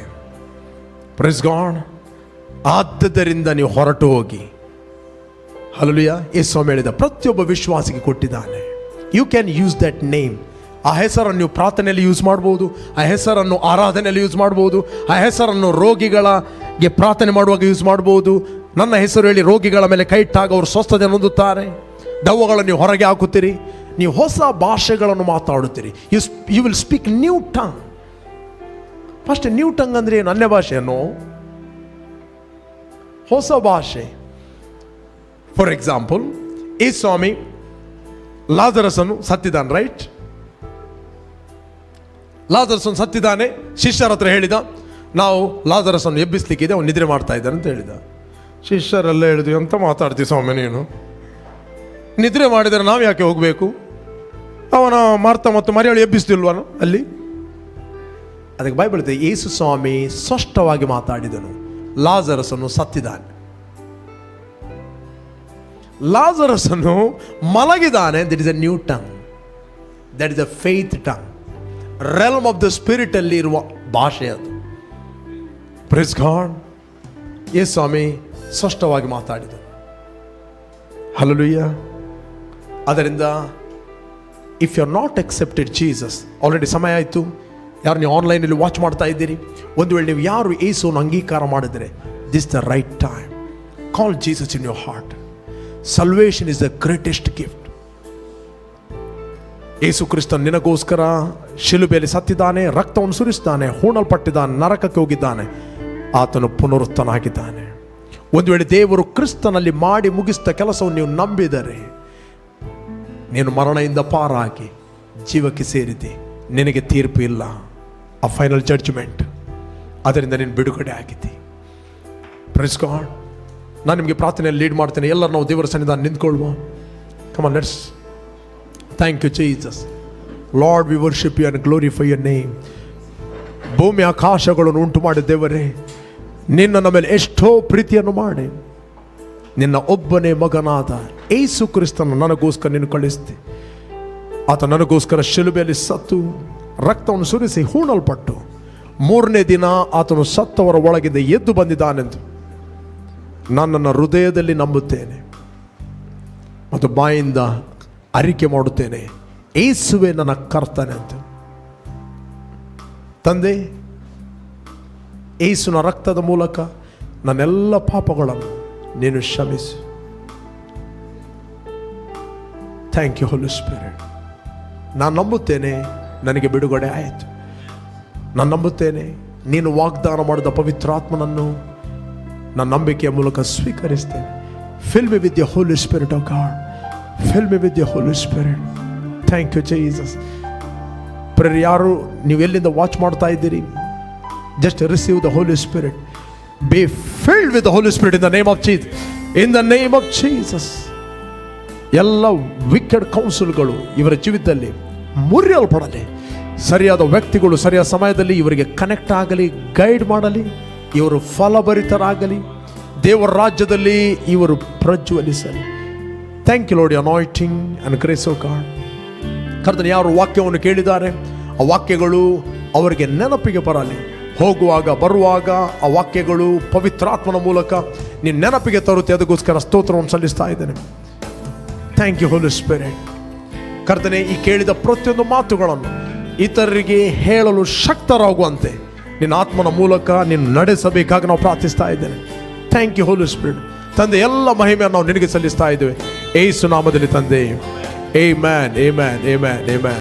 Price God. ಆದ್ದರಿಂದ ನೀವು ಹೊರಟು ಹೋಗಿ. ಹಲ್ಲೆಲೂಯಾ. ಯೇಸು ಹೇಳಿದ, ಪ್ರತಿಯೊಬ್ಬ ವಿಶ್ವಾಸಿಗೆ ಕೊಟ್ಟಿದ್ದಾನೆ. You can use that name ಆ ಹೆಸರನ್ನು ನೀವು ಪ್ರಾರ್ಥನೆಯಲ್ಲಿ ಯೂಸ್ ಮಾಡ್ಬೋದು, ಆ ಹೆಸರನ್ನು ಆರಾಧನೆಯಲ್ಲಿ ಯೂಸ್ ಮಾಡ್ಬೋದು, ಆ ಹೆಸರನ್ನು ರೋಗಿಗಳಿಗೆ ಪ್ರಾರ್ಥನೆ ಮಾಡುವಾಗ ಯೂಸ್ ಮಾಡ್ಬೋದು. ನನ್ನ ಹೆಸರು ಹೇಳಿ ರೋಗಿಗಳ ಮೇಲೆ ಕೈ ಇಟ್ಟಾಗ ಅವರು ಸ್ವಸ್ಥತೆ ಹೊಂದುತ್ತಾರೆ. ದೆವ್ವಗಳನ್ನು ನೀವು ಹೊರಗೆ ಹಾಕುತ್ತೀರಿ. ನೀವು ಹೊಸ ಭಾಷೆಗಳನ್ನು ಮಾತಾಡುತ್ತೀರಿ. You will speak new tongue. First new tongue ಅಂದರೆ ಏನು? ಅನ್ಯ ಭಾಷೆಯನ್ನು, ಹೊಸ ಭಾಷೆ. ಫಾರ್ ಎಕ್ಸಾಂಪಲ್, ಈ ಸ್ವಾಮಿ ಲಾಜರಸನ್ನು ಸತ್ತಿದ್ದಾನೆ, ರೈಟ್? ಲಾಜರಸನ್ನು ಸತ್ತಿದ್ದಾನೆ. ಶಿಷ್ಯರ ಹತ್ರ ಹೇಳಿದ, ನಾವು ಲಾಜರಸನ್ನು ಎಬ್ಬಿಸ್ಲಿಕ್ಕಿದೆ, ಅವನು ನಿದ್ರೆ ಮಾಡ್ತಾ ಇದ್ದಾನೆ ಅಂತ ಹೇಳಿದ. ಶಿಷ್ಯರೆಲ್ಲ ಹೇಳಿದ್ವಿ, ಎಂತ ಮಾತಾಡ್ತೀವಿ ಸ್ವಾಮಿ ನೀನು? ನಿದ್ರೆ ಮಾಡಿದರೆ ನಾವು ಯಾಕೆ ಹೋಗಬೇಕು? ಅವನ ಮಾರ್ತ ಮತ್ತು ಮರಿಯಳು ಎಬ್ಬಿಸ್ತಿಲ್ವನು ಅಲ್ಲಿ? ಅದಕ್ಕೆ ಬೈಬಲ್ ಇದೆ, ಯೇಸು ಸ್ವಾಮಿ ಸ್ಪಷ್ಟವಾಗಿ ಮಾತಾಡಿದನು, ಲಾಜರಸನ್ನು ಸತ್ತಿದ್ದಾನೆ. ಲಾಜರಸನ್ನು ಮಲಗಿದ್ದಾನೆ. That is a new tongue, that is a faith tongue. Realm of the spirit ಅಲ್ಲಿ ಇರುವ ಭಾಷೆ ಅದು. Praise God. ಯೇಸು ಸ್ವಾಮಿ ಸ್ಪಷ್ಟವಾಗಿ ಮಾತಾಡಿದನು. ಹಲ್ಲೆಲೂಯಾ. ಅದರಿಂದ if you are not accepted Jesus, already ಸಮಯ ಆಯಿತು. ಯಾರು ನೀವು ಆನ್ಲೈನಲ್ಲಿ ವಾಚ್ ಮಾಡ್ತಾ ಇದ್ದೀರಿ, ಒಂದು ವೇಳೆ ನೀವು ಯಾರು ಯೇಸುವನ್ನು ಅಂಗೀಕಾರ ಮಾಡಿದರೆ, this the right time. Call Jesus in your heart. Salvation is the greatest gift. Yesu ಕ್ರಿಸ್ತನು ನಿನಗೋಸ್ಕರ ಶಿಲುಬೆಯಲ್ಲಿ ಸತ್ತಿದ್ದಾನೆ, ರಕ್ತವನ್ನು ಸುರಿಸಿದ್ದಾನೆ, ಹೂಣಲ್ಪಟ್ಟಿದ್ದಾನೆ, ನರಕಕ್ಕೆ ಹೋಗಿದ್ದಾನೆ. ಆತನು ಪುನರುತ್ಥನಾಗಿದ್ದಾನೆ. ಒಂದು ವೇಳೆ ದೇವರು ಕ್ರಿಸ್ತನಲ್ಲಿ ಮಾಡಿ ಮುಗಿಸಿದ ಕೆಲಸವನ್ನು ನೀವು ನಂಬಿದರೆ, ನೀನು ಮರಣದಿಂದ ಪಾರಾಗಿ ಜೀವಕ್ಕೆ ಸೇರಿದೆ. ನಿನಗೆ ತೀರ್ಪು ಇಲ್ಲ, ಆ ಫೈನಲ್ ಜಡ್ಜ್ಮೆಂಟ್. ಅದರಿಂದ ನೀನು ಬಿಡುಗಡೆ ಆಗಿದ್ದಿ. Praise God. ನಾನು ನಿಮಗೆ ಪ್ರಾರ್ಥನೆಯಲ್ಲಿ ಲೀಡ್ ಮಾಡ್ತೇನೆ. ಎಲ್ಲರೂ ನಾವು ದೇವರ ಸನ್ನಿಧಾನ ನಿಂತ್ಕೊಳ್ಳುವ. Come on, let's thank you Jesus. Lord, we worship you and glorify your name. ಭೂಮಿ ಆಕಾಶಗಳನ್ನು ಉಂಟು ಮಾಡಿದ ದೇವರೇ, ನಿನ್ನ ಮೇಲೆ ಎಷ್ಟೋ ಪ್ರೀತಿಯನ್ನು ಮಾಡಿ ನಿನ್ನ ಒಬ್ಬನೇ ಮಗನಾದ ಯೇಸು ಕ್ರಿಸ್ತನು ನನಗೋಸ್ಕರ ನೀನು ಕಳಿಸ್ತಿ. ಆತ ನನಗೋಸ್ಕರ ಶಿಲುಬೆಯಲ್ಲಿ ಸತ್ತು, ರಕ್ತವನ್ನು ಸುರಿಸಿ, ಹೂಣಲ್ಪಟ್ಟು, ಮೂರನೇ ದಿನ ಆತನು ಸತ್ತವರ ಒಳಗಿಂದ ಎದ್ದು ಬಂದಿದ್ದಾನೆಂದು ನಾನು ನನ್ನ ಹೃದಯದಲ್ಲಿ ನಂಬುತ್ತೇನೆ ಮತ್ತು ಬಾಯಿಂದ ಅರಿಕೆ ಮಾಡುತ್ತೇನೆ, ಯೇಸುವೇ ನನ್ನ ಕರ್ತನೆ ಅಂತ. ತಂದೆ, ಯೇಸುವಿನ ರಕ್ತದ ಮೂಲಕ ನನ್ನೆಲ್ಲ ಪಾಪಗಳನ್ನು ನೀನು ಕ್ಷಮಿಸು. Thank you Holy Spirit. ನಾನು ನಂಬುತ್ತೇನೆ ನನಗೆ ಬಿಡುಗಡೆ ಆಯಿತು. ನಾನು ನಂಬುತ್ತೇನೆ ನೀನು ವಾಗ್ದಾನ ಮಾಡಿದ ಪವಿತ್ರಾತ್ಮನನ್ನು ನನ್ನ ನಂಬಿಕೆಯ ಮೂಲಕ ಸ್ವೀಕರಿಸ್ತೇನೆ. Fill me with the Holy Spirit of God. Fill me with the Holy Spirit. Thank you Jesus. ಯಾರು ನೀವು ಎಲ್ಲಿಂದ ವಾಚ್ ಮಾಡ್ತಾ ಇದ್ದೀರಿ, just receive the Holy Spirit. Be filled with the Holy Spirit in the name of Jesus. In the name of Jesus. ಎಲ್ಲ wicked ಕೌನ್ಸಿಲ್ಗಳು ಇವರ ಜೀವಿತದಲ್ಲಿ ಮುರಿಯಲ್ಪಡಲಿ. ಸರಿಯಾದ ವ್ಯಕ್ತಿಗಳು ಸರಿಯಾದ ಸಮಯದಲ್ಲಿ ಇವರಿಗೆ ಕನೆಕ್ಟ್ ಆಗಲಿ, ಗೈಡ್ ಮಾಡಲಿ. ಇವರು ಫಲಭರಿತರಾಗಲಿ. ದೇವರ ರಾಜ್ಯದಲ್ಲಿ ಇವರು ಪ್ರಜ್ವಲಿಸಲಿ. Thank you Lord, anointing and grace of God. ಕರ್ತನೇ, ಯಾರು ವಾಕ್ಯವನ್ನು ಕೇಳಿದ್ದಾರೆ ಆ ವಾಕ್ಯಗಳು ಅವರಿಗೆ ನೆನಪಿಗೆ ಬರಲಿ. ಹೋಗುವಾಗ ಬರುವಾಗ ಆ ವಾಕ್ಯಗಳು ಪವಿತ್ರಾತ್ಮನ ಮೂಲಕ ನೀನು ನೆನಪಿಗೆ ತರುತ್ತೆ. ಅದಕ್ಕೋಸ್ಕರ ಸ್ತೋತ್ರವನ್ನು ಸಲ್ಲಿಸ್ತಾ ಇದ್ದೇನೆ. Thank you Holy Spirit. ಕರ್ತನೇ, ಈ ಕೇಳಿದ ಪ್ರತಿಯೊಂದು ಮಾತುಗಳನ್ನು ಇತರರಿಗೆ ಹೇಳಲು ಶಕ್ತರಾಗುವಂತೆ ನಿನ್ನ ಆತ್ಮನ ಮೂಲಕ ನೀನು ನಡೆಸಬೇಕಾಗಿ ನಾವು ಪ್ರಾರ್ಥಿಸ್ತಾ ಇದ್ದೇನೆ. Thank you Holy Spirit. ತಂದೆ, ಎಲ್ಲ ಮಹಿಮೆಯನ್ನು ನಾವು ನಿನಗೆ ಸಲ್ಲಿಸ್ತಾ ಇದ್ದೇವೆ ಯೇಸು ನಾಮದಲ್ಲಿ ತಂದೆ. Amen, amen, amen, amen.